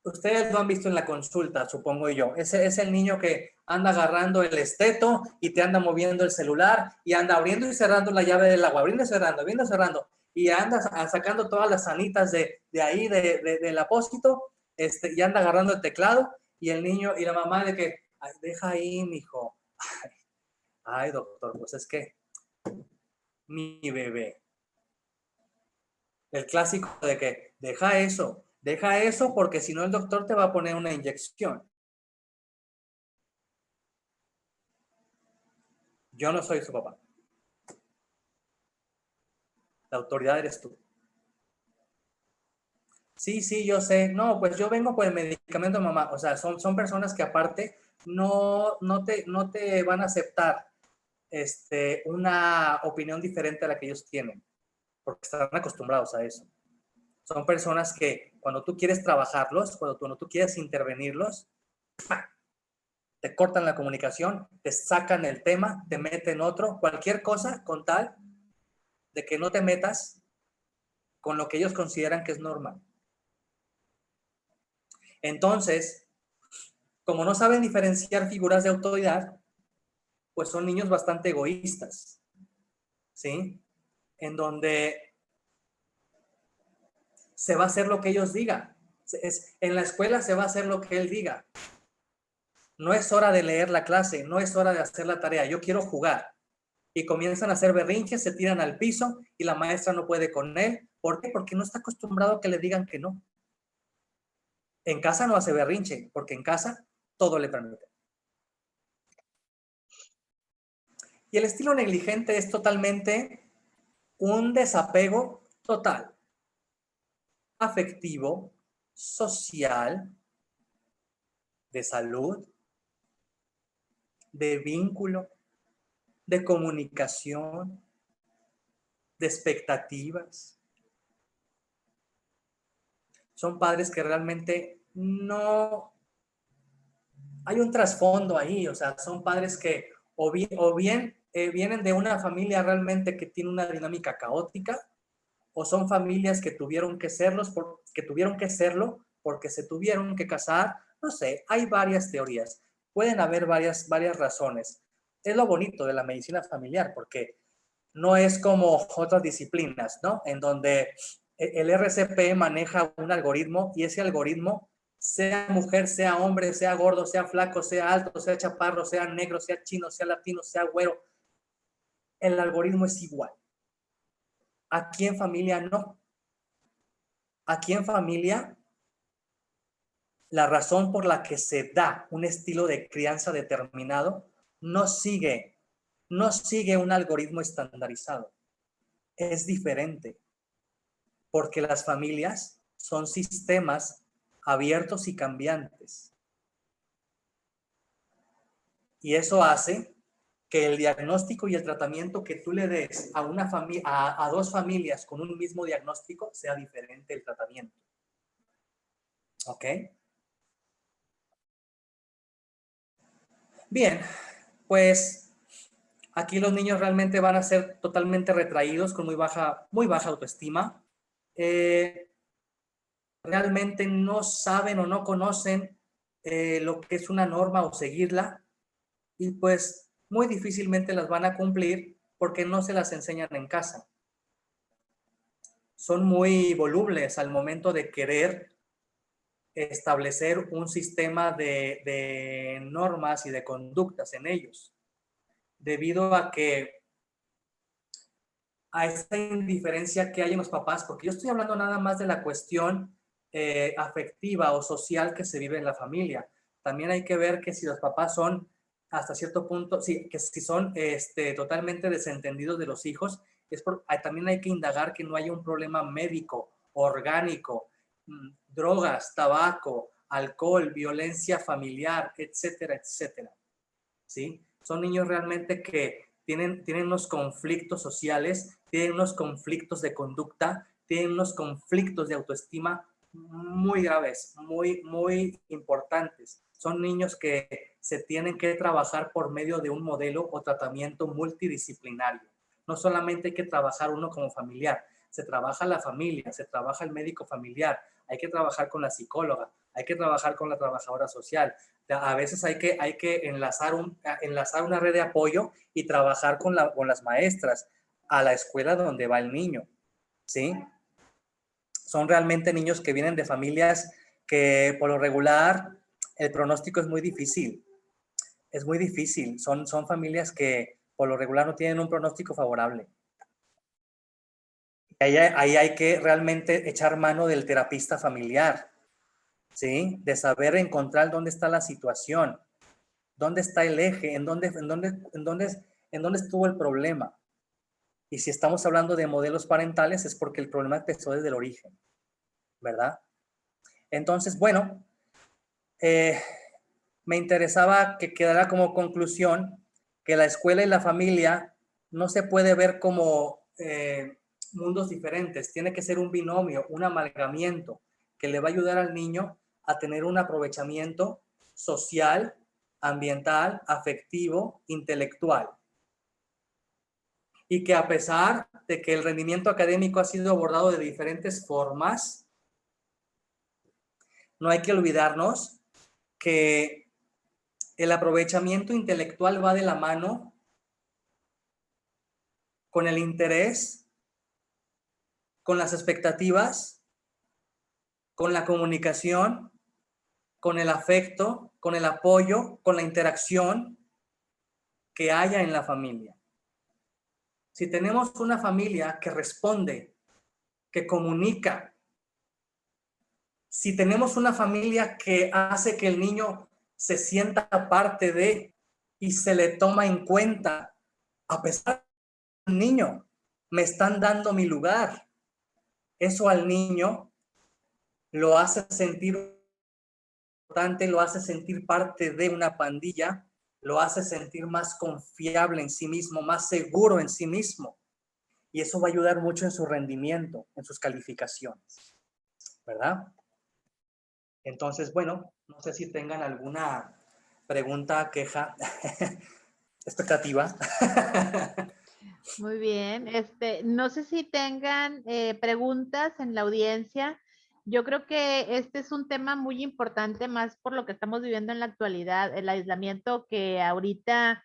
ustedes lo han visto en la consulta, supongo yo. Ese es el niño que anda agarrando el esteto y te anda moviendo el celular y anda abriendo y cerrando la llave del agua, abriendo y cerrando, y anda sacando todas las sanitas de ahí, del apósito, y anda agarrando el teclado, y el niño y la mamá de que, ay, deja ahí, mijo. Ay, doctor, pues es que mi bebé. El clásico de que deja eso porque si no el doctor te va a poner una inyección. Yo no soy su papá. La autoridad eres tú. Sí, yo sé. No, pues yo vengo por el medicamento, mamá. O sea, son personas que aparte no te van a aceptar una opinión diferente a la que ellos tienen, porque están acostumbrados a eso. Son personas que cuando tú quieres trabajarlos, cuando tú quieres intervenirlos, te cortan la comunicación, te sacan el tema, te meten otro, cualquier cosa con tal de que no te metas con lo que ellos consideran que es normal. Entonces, como no saben diferenciar figuras de autoridad, pues son niños bastante egoístas, ¿sí? En donde se va a hacer lo que ellos digan. En la escuela se va a hacer lo que él diga. No es hora de leer la clase, no es hora de hacer la tarea, yo quiero jugar. Y comienzan a hacer berrinches, se tiran al piso y la maestra no puede con él. ¿Por qué? Porque no está acostumbrado a que le digan que no. En casa no hace berrinche, porque en casa todo le permite. Y el estilo negligente es totalmente un desapego total, afectivo, social, de salud, de vínculo, de comunicación, de expectativas. Son padres que realmente no hay un trasfondo ahí, o sea, son padres que o bien vienen de una familia realmente que tiene una dinámica caótica, o son familias que tuvieron que serlo porque se tuvieron que casar. No sé, hay varias teorías, pueden haber varias razones. Es lo bonito de la medicina familiar, porque no es como otras disciplinas, ¿no? En donde el RCP maneja un algoritmo y ese algoritmo, sea mujer, sea hombre, sea gordo, sea flaco, sea alto, sea chaparro, sea negro, sea chino, sea latino, sea güero, el algoritmo es igual. Aquí en familia no. Aquí en familia, la razón por la que se da un estilo de crianza determinado no sigue un algoritmo estandarizado. Es diferente, porque las familias son sistemas abiertos y cambiantes. Y eso hace que el diagnóstico y el tratamiento que tú le des a a dos familias con un mismo diagnóstico sea diferente el tratamiento. ¿Ok? Bien, pues aquí los niños realmente van a ser totalmente retraídos con muy baja autoestima. Realmente no saben o no conocen lo que es una norma o seguirla, y pues muy difícilmente las van a cumplir porque no se las enseñan en casa. Son muy volubles al momento de querer establecer un sistema de normas y de conductas en ellos, debido a esta indiferencia que hay en los papás, porque yo estoy hablando nada más de la cuestión afectiva o social que se vive en la familia. También hay que ver que si los papás son hasta cierto punto, sí, que si son totalmente desentendidos de los hijos, también hay que indagar que no haya un problema médico, orgánico, drogas, tabaco, alcohol, violencia familiar, etcétera, etcétera. ¿Sí? Son niños realmente que tienen unos conflictos sociales, tienen unos conflictos de conducta, tienen unos conflictos de autoestima muy graves, muy importantes. Son niños que se tienen que trabajar por medio de un modelo o tratamiento multidisciplinario. No solamente hay que trabajar uno como familiar, se trabaja la familia, se trabaja el médico familiar, hay que trabajar con la psicóloga, hay que trabajar con la trabajadora social. A veces hay que enlazar una red de apoyo y trabajar con las maestras a la escuela donde va el niño, ¿sí? Son realmente niños que vienen de familias que por lo regular el pronóstico es muy difícil. Es muy difícil. Son familias que por lo regular no tienen un pronóstico favorable. Ahí hay que realmente echar mano del terapista familiar, ¿sí? De saber encontrar dónde está la situación, dónde está el eje, en dónde estuvo el problema. Y si estamos hablando de modelos parentales es porque el problema empezó desde el origen, ¿verdad? Entonces, bueno, me interesaba que quedara como conclusión que la escuela y la familia no se puede ver como mundos diferentes, tiene que ser un binomio, un amalgamiento que le va a ayudar al niño a tener un aprovechamiento social, ambiental, afectivo, intelectual. Y que a pesar de que el rendimiento académico ha sido abordado de diferentes formas, no hay que olvidarnos que el aprovechamiento intelectual va de la mano con el interés, con las expectativas, con la comunicación, con el afecto, con el apoyo, con la interacción que haya en la familia. Si tenemos una familia que responde, que comunica, si tenemos una familia que hace que el niño se sienta parte de y se le toma en cuenta, a pesar del niño, me están dando mi lugar. Eso al niño lo hace sentir importante, lo hace sentir parte de una pandilla, lo hace sentir más confiable en sí mismo, más seguro en sí mismo. Y eso va a ayudar mucho en su rendimiento, en sus calificaciones, ¿verdad? Entonces, bueno, no sé si tengan alguna pregunta, queja, expectativa. Muy bien. No sé si tengan preguntas en la audiencia. Yo creo que este es un tema muy importante, más por lo que estamos viviendo en la actualidad, el aislamiento que ahorita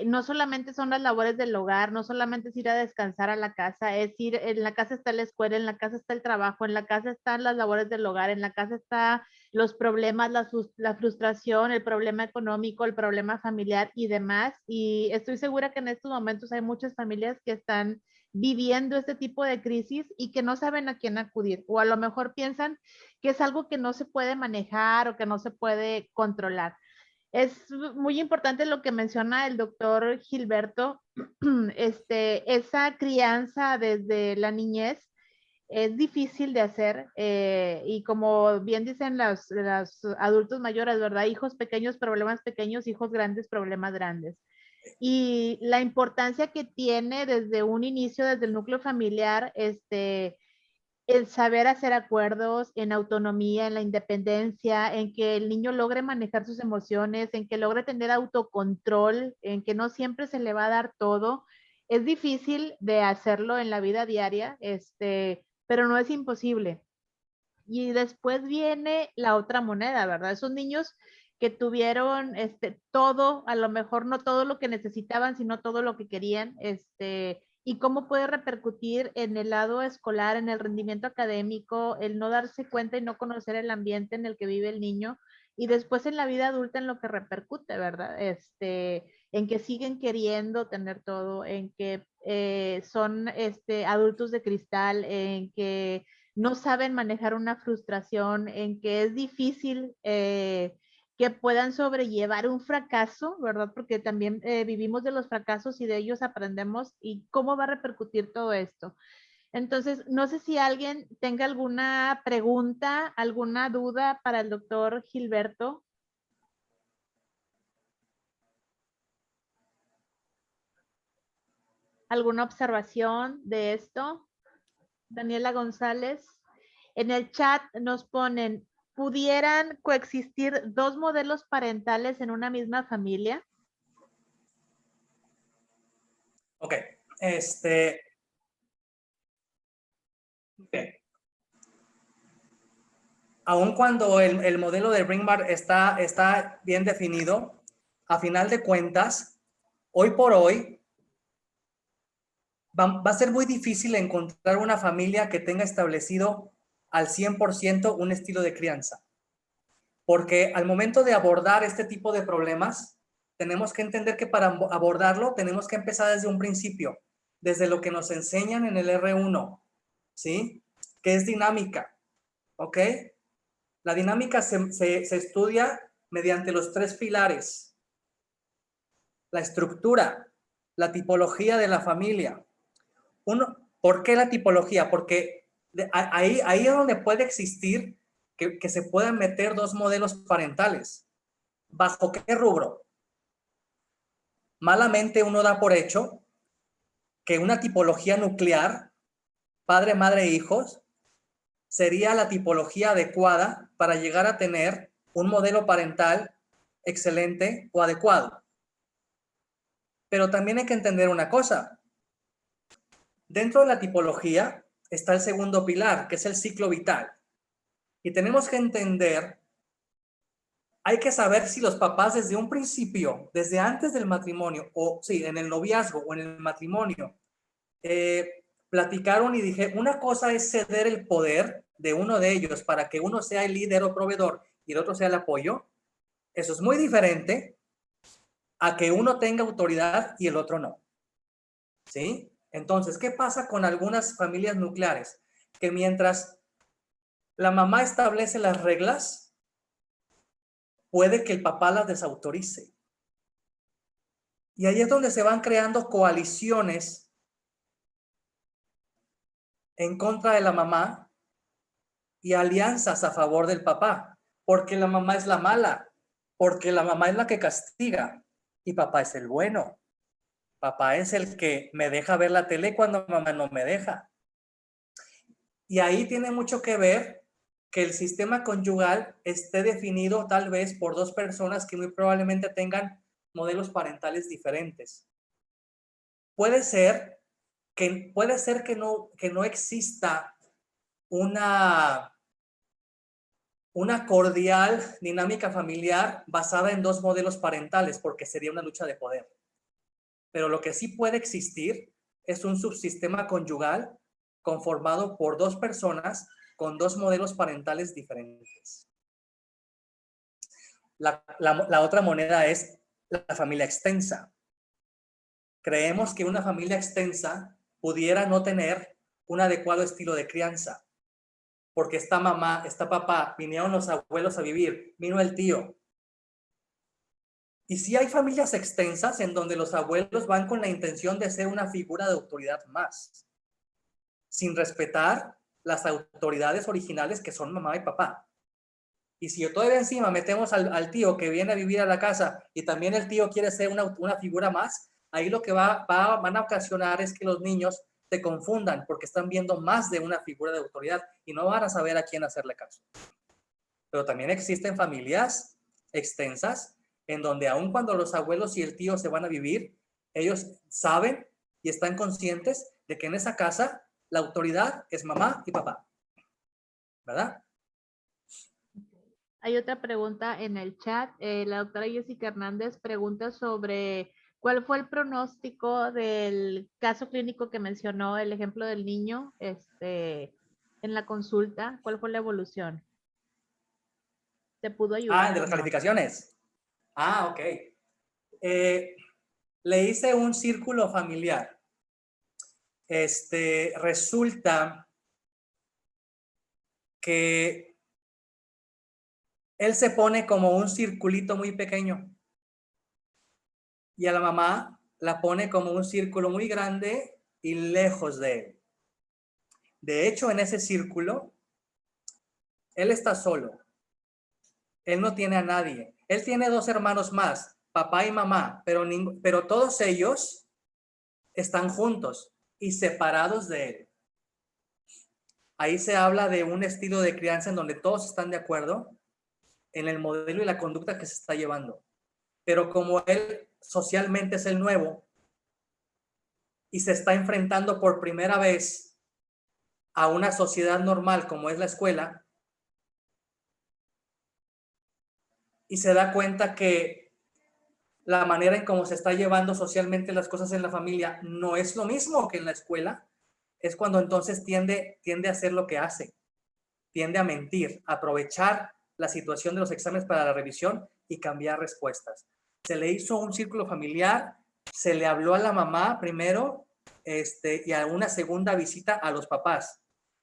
no solamente son las labores del hogar, no solamente es ir a descansar a la casa, es ir, en la casa está la escuela, en la casa está el trabajo, en la casa están las labores del hogar, en la casa está los problemas, la frustración, el problema económico, el problema familiar y demás. Y estoy segura que en estos momentos hay muchas familias que están viviendo este tipo de crisis y que no saben a quién acudir, o a lo mejor piensan que es algo que no se puede manejar o que no se puede controlar. Es muy importante lo que menciona el doctor Gilberto, esa crianza desde la niñez es difícil de hacer y como bien dicen los adultos mayores, ¿verdad? Hijos pequeños, problemas pequeños, hijos grandes, problemas grandes. Y la importancia que tiene desde un inicio, desde el núcleo familiar, el saber hacer acuerdos en autonomía, en la independencia, en que el niño logre manejar sus emociones, en que logre tener autocontrol, en que no siempre se le va a dar todo. Es difícil de hacerlo en la vida diaria, pero no es imposible. Y después viene la otra moneda, ¿verdad? Esos niños que tuvieron todo, a lo mejor no todo lo que necesitaban, sino todo lo que querían, y cómo puede repercutir en el lado escolar, en el rendimiento académico, el no darse cuenta y no conocer el ambiente en el que vive el niño, y después en la vida adulta en lo que repercute, ¿verdad? En que siguen queriendo tener todo, en que son adultos de cristal, en que no saben manejar una frustración, en que es difícil que puedan sobrellevar un fracaso, ¿verdad? Porque también vivimos de los fracasos y de ellos aprendemos y cómo va a repercutir todo esto. Entonces, no sé si alguien tenga alguna pregunta, alguna duda para el doctor Gilberto. ¿Alguna observación de esto? Daniela González. En el chat nos ponen, ¿pudieran coexistir dos modelos parentales en una misma familia? Ok, okay. Aun cuando el modelo de Ringmar está bien definido, a final de cuentas, hoy por hoy, va a ser muy difícil encontrar una familia que tenga establecido al 100% un estilo de crianza. Porque al momento de abordar este tipo de problemas, tenemos que entender que para abordarlo tenemos que empezar desde un principio, desde lo que nos enseñan en el R1, ¿sí? Que es dinámica, ¿ok? La dinámica se estudia mediante los tres pilares: la estructura, la tipología de la familia. ¿Por qué la tipología? Porque ahí es donde puede existir que se puedan meter dos modelos parentales. ¿Bajo qué rubro? Malamente uno da por hecho que una tipología nuclear, padre, madre e hijos, sería la tipología adecuada para llegar a tener un modelo parental excelente o adecuado. Pero también hay que entender una cosa. Dentro de la tipología está el segundo pilar, que es el ciclo vital. Y tenemos que entender hay que saber si los papás desde un principio, desde antes del matrimonio, o sí, en el noviazgo o en el matrimonio, platicaron y dije, una cosa es ceder el poder de uno de ellos para que uno sea el líder o proveedor y el otro sea el apoyo. Eso es muy diferente a que uno tenga autoridad y el otro no. ¿Sí? Entonces, ¿qué pasa con algunas familias nucleares? Que mientras la mamá establece las reglas, puede que el papá las desautorice. Y ahí es donde se van creando coaliciones en contra de la mamá y alianzas a favor del papá, porque la mamá es la mala, porque la mamá es la que castiga y papá es el bueno. Papá es el que me deja ver la tele cuando mamá no me deja. Y ahí tiene mucho que ver que el sistema conyugal esté definido tal vez por dos personas que muy probablemente tengan modelos parentales diferentes. Puede ser que no exista una cordial dinámica familiar basada en dos modelos parentales, porque sería una lucha de poder. Pero lo que sí puede existir es un subsistema conyugal conformado por dos personas con dos modelos parentales diferentes. La otra moneda es la familia extensa. Creemos que una familia extensa pudiera no tener un adecuado estilo de crianza, porque esta mamá, esta papá, vinieron los abuelos a vivir, vino el tío. Y sí hay familias extensas en donde los abuelos van con la intención de ser una figura de autoridad más, sin respetar las autoridades originales que son mamá y papá. Y si todavía encima metemos al tío que viene a vivir a la casa y también el tío quiere ser una figura más, ahí lo que van a ocasionar es que los niños se confundan porque están viendo más de una figura de autoridad y no van a saber a quién hacerle caso. Pero también existen familias extensas en donde aun cuando los abuelos y el tío se van a vivir, ellos saben y están conscientes de que en esa casa la autoridad es mamá y papá, ¿verdad? Hay otra pregunta en el chat. La doctora Jessica Hernández pregunta sobre cuál fue el pronóstico del caso clínico que mencionó, el ejemplo del niño, en la consulta. ¿Cuál fue la evolución? ¿Te pudo ayudar De o las no? calificaciones. Ok. Le hice un círculo familiar. Resulta que él se pone como un circulito muy pequeño y a la mamá la pone como un círculo muy grande y lejos de él. De hecho, en ese círculo, él está solo. Él no tiene a nadie. Él tiene dos hermanos más, papá y mamá, pero todos ellos están juntos y separados de él. Ahí se habla de un estilo de crianza en donde todos están de acuerdo en el modelo y la conducta que se está llevando. Pero como él socialmente es el nuevo y se está enfrentando por primera vez a una sociedad normal como es la escuela, y se da cuenta que la manera en cómo se está llevando socialmente las cosas en la familia no es lo mismo que en la escuela, es cuando entonces tiende a hacer lo que hace, tiende a mentir, a aprovechar la situación de los exámenes para la revisión y cambiar respuestas. Se le hizo un círculo familiar, se le habló a la mamá primero y a una segunda visita a los papás.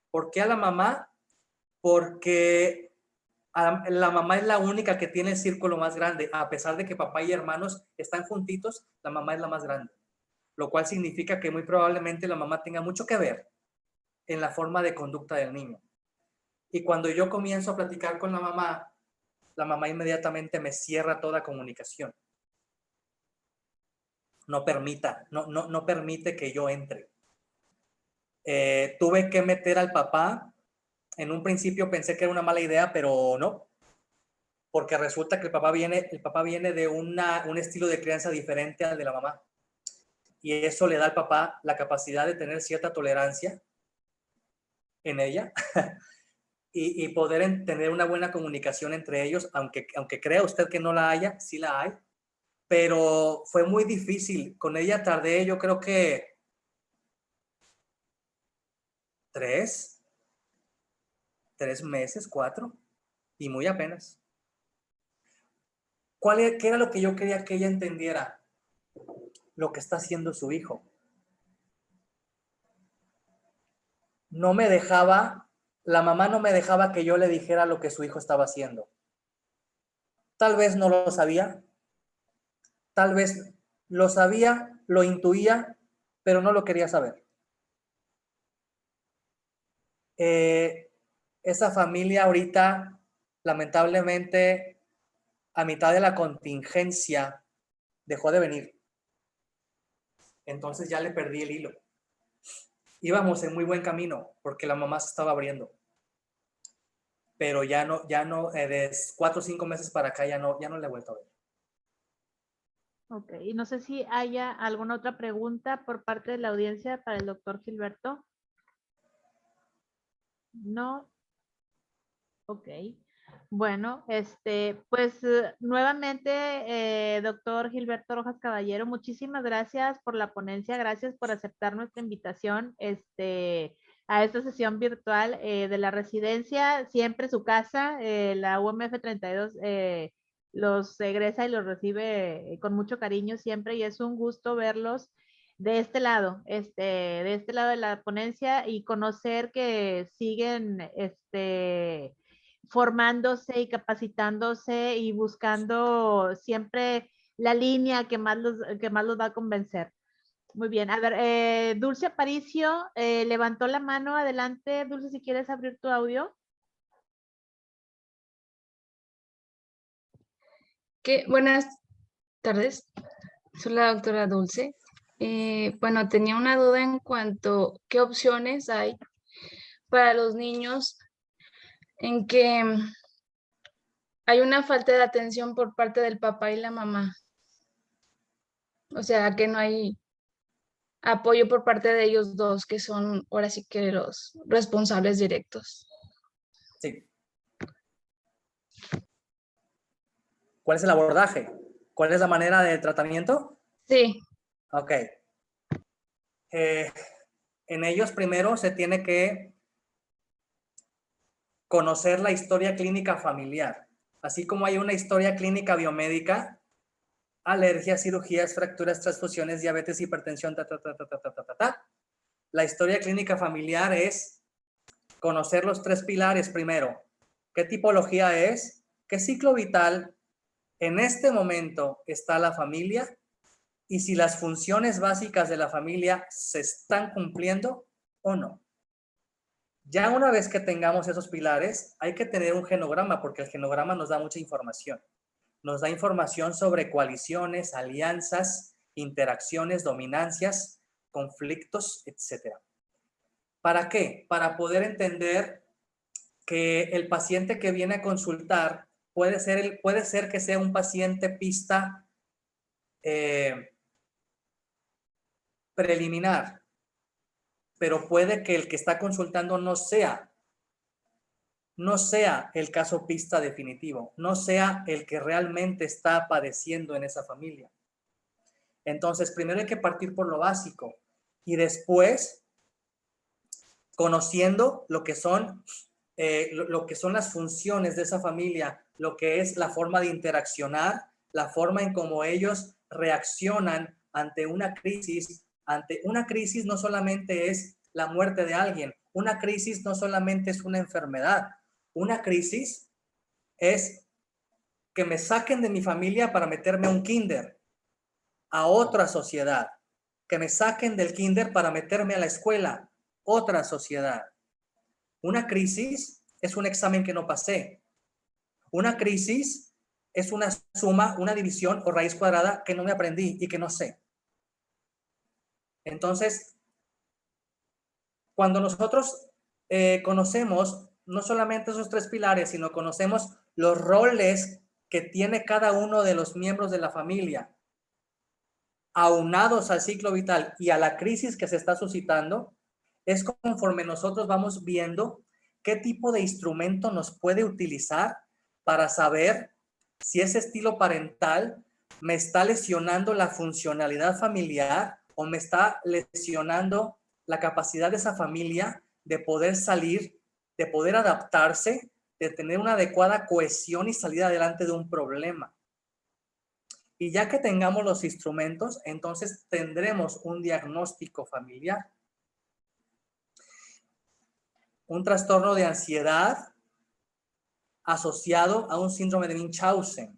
¿Por qué a la mamá? Porque la mamá es la única que tiene el círculo más grande. A pesar de que papá y hermanos están juntitos, la mamá es la más grande. Lo cual significa que muy probablemente la mamá tenga mucho que ver en la forma de conducta del niño. Y cuando yo comienzo a platicar con la mamá inmediatamente me cierra toda comunicación. No permite que yo entre. Tuve que meter al papá. En un principio pensé que era una mala idea, pero no. Porque resulta que el papá viene de un estilo de crianza diferente al de la mamá. Y eso le da al papá la capacidad de tener cierta tolerancia en ella y poder tener una buena comunicación entre ellos, aunque crea usted que no la haya, sí la hay, pero fue muy difícil. Con ella tardé, yo creo que 3 meses, 4, y muy apenas. ¿Qué era lo que yo quería que ella entendiera? Lo que está haciendo su hijo. No me dejaba, la mamá no me dejaba que yo le dijera lo que su hijo estaba haciendo. Tal vez no lo sabía, tal vez lo sabía, lo intuía, pero no lo quería saber. Esa familia ahorita, lamentablemente, a mitad de la contingencia, dejó de venir. Entonces ya le perdí el hilo. Íbamos en muy buen camino porque la mamá se estaba abriendo. Pero ya no, de 4 o 5 meses para acá ya no le he vuelto a ver. Ok, y no sé si haya alguna otra pregunta por parte de la audiencia para el doctor Gilberto. No. Ok. Bueno, pues nuevamente, doctor Gilberto Rojas Caballero, muchísimas gracias por la ponencia, gracias por aceptar nuestra invitación a esta sesión virtual de la residencia, siempre su casa, la UMF 32 los egresa y los recibe con mucho cariño siempre y es un gusto verlos de este lado, de este lado de la ponencia y conocer que siguen, formándose y capacitándose y buscando siempre la línea que más los va a convencer. Muy bien, a ver, Dulce Aparicio levantó la mano, adelante, Dulce, si quieres abrir tu audio. Buenas tardes, soy la doctora Dulce. Bueno, tenía una duda en cuanto a qué opciones hay para los niños en que hay una falta de atención por parte del papá y la mamá. O sea, que no hay apoyo por parte de ellos dos, que son ahora sí que los responsables directos. Sí. ¿Cuál es el abordaje? ¿Cuál es la manera de tratamiento? Sí. Ok. En ellos primero se tiene que conocer la historia clínica familiar. Así como hay una historia clínica biomédica, alergias, cirugías, fracturas, transfusiones, diabetes, hipertensión, La historia clínica familiar es conocer los 3 pilares primero. ¿Qué tipología es? ¿Qué ciclo vital en este momento está la familia? Y si las funciones básicas de la familia se están cumpliendo o no. Ya una vez que tengamos esos pilares, hay que tener un genograma, porque el genograma nos da mucha información. Nos da información sobre coaliciones, alianzas, interacciones, dominancias, conflictos, etc. ¿Para qué? Para poder entender que el paciente que viene a consultar puede ser que sea un paciente pista preliminar, pero puede que el que está consultando no sea el caso pista definitivo, no sea el que realmente está padeciendo en esa familia. Entonces, primero hay que partir por lo básico y después, conociendo lo que son las funciones de esa familia, lo que es la forma de interaccionar, la forma en cómo ellos reaccionan ante una crisis. Ante una crisis no solamente es la muerte de alguien, una crisis no solamente es una enfermedad, una crisis es que me saquen de mi familia para meterme a un kinder, a otra sociedad, que me saquen del kinder para meterme a la escuela, otra sociedad. Una crisis es un examen que no pasé. Una crisis es una suma, una división o raíz cuadrada que no me aprendí y que no sé. Entonces, cuando nosotros conocemos no solamente esos 3 pilares, sino conocemos los roles que tiene cada uno de los miembros de la familia, aunados al ciclo vital y a la crisis que se está suscitando, es conforme nosotros vamos viendo qué tipo de instrumento nos puede utilizar para saber si ese estilo parental me está lesionando la funcionalidad familiar o me está lesionando la capacidad de esa familia de poder salir, de poder adaptarse, de tener una adecuada cohesión y salir adelante de un problema. Y ya que tengamos los instrumentos, entonces tendremos un diagnóstico familiar. Un trastorno de ansiedad asociado a un síndrome de Munchausen.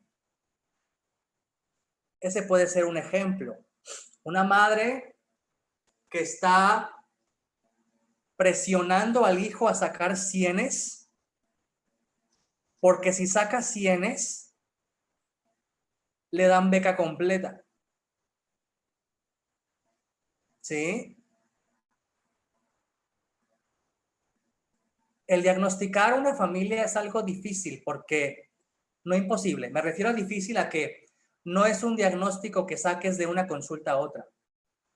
Ese puede ser un ejemplo. Una madre que está presionando al hijo a sacar 100s, porque si saca 100s, le dan beca completa. ¿Sí? El diagnosticar una familia es algo difícil porque no imposible. Me refiero a difícil a que no es un diagnóstico que saques de una consulta a otra.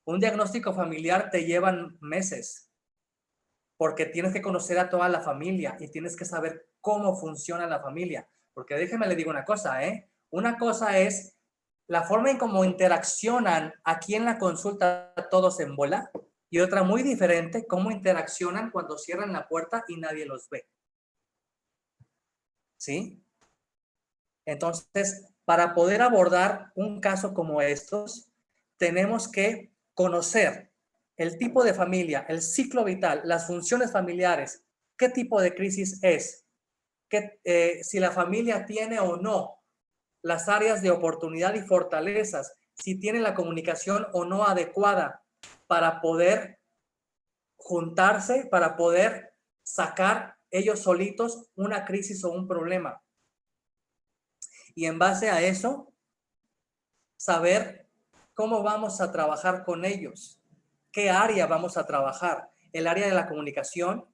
Un diagnóstico familiar te lleva meses porque tienes que conocer a toda la familia y tienes que saber cómo funciona la familia. Porque déjeme le digo una cosa, Una cosa es la forma en cómo interaccionan aquí en la consulta todos en bola y otra muy diferente, cómo interaccionan cuando cierran la puerta y nadie los ve. ¿Sí? Entonces, para poder abordar un caso como estos, tenemos que conocer el tipo de familia, el ciclo vital, las funciones familiares, qué tipo de crisis es, si la familia tiene o no las áreas de oportunidad y fortalezas, si tiene la comunicación o no adecuada para poder juntarse, para poder sacar ellos solitos una crisis o un problema. Y en base a eso, saber cómo vamos a trabajar con ellos, qué área vamos a trabajar, el área de la comunicación,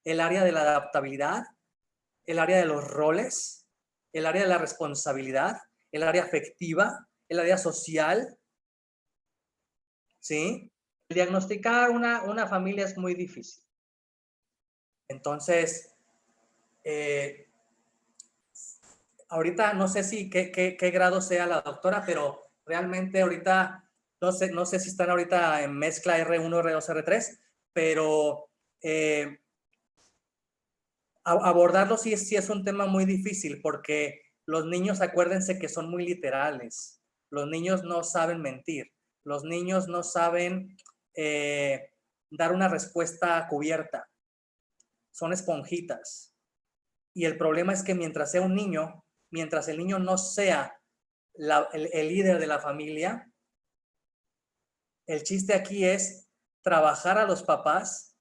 el área de la adaptabilidad, el área de los roles, el área de la responsabilidad, el área afectiva, el área social. ¿Sí? Diagnosticar una familia es muy difícil. Entonces, ahorita no sé si qué grado sea la doctora, pero realmente ahorita no sé si están ahorita en mezcla R1, R2, R3, pero abordarlo sí es un tema muy difícil porque los niños, acuérdense que son muy literales. Los niños no saben mentir. Los niños no saben dar una respuesta cubierta. Son esponjitas. Y el problema es que mientras el niño no sea el líder de la familia, el chiste aquí es trabajar a los papás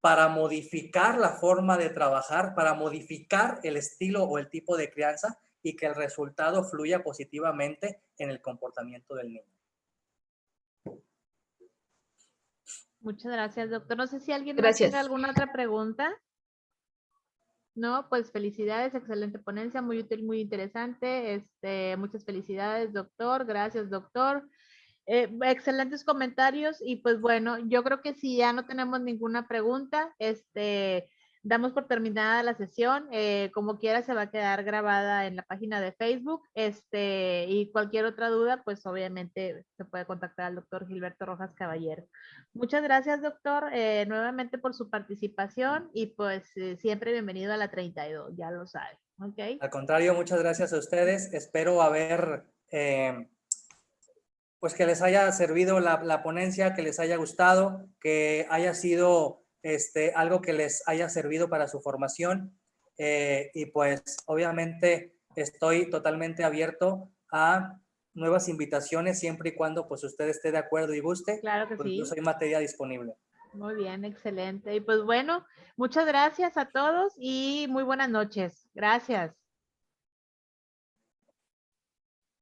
para modificar la forma de trabajar, para modificar el estilo o el tipo de crianza y que el resultado fluya positivamente en el comportamiento del niño. Muchas gracias, doctor. No sé si alguien más Gracias. tenga alguna otra pregunta. No, pues felicidades, excelente ponencia, muy útil, muy interesante. Muchas felicidades, doctor. Gracias, doctor. Excelentes comentarios y pues bueno, yo creo que si ya no tenemos ninguna pregunta, damos por terminada la sesión. Como quiera se va a quedar grabada en la página de Facebook. Y cualquier otra duda, pues obviamente se puede contactar al doctor Gilberto Rojas Caballero. Muchas gracias, doctor, nuevamente por su participación y pues siempre bienvenido a la 32, ya lo sabe. ¿Ok? Al contrario, muchas gracias a ustedes. Espero haber pues que les haya servido la ponencia, que les haya gustado, que haya sido algo que les haya servido para su formación. Y pues obviamente estoy totalmente abierto a nuevas invitaciones siempre y cuando pues usted esté de acuerdo y guste. Claro que pues sí. yo soy materia disponible. Muy bien, excelente. Y pues bueno, muchas gracias a todos y muy buenas noches. Gracias.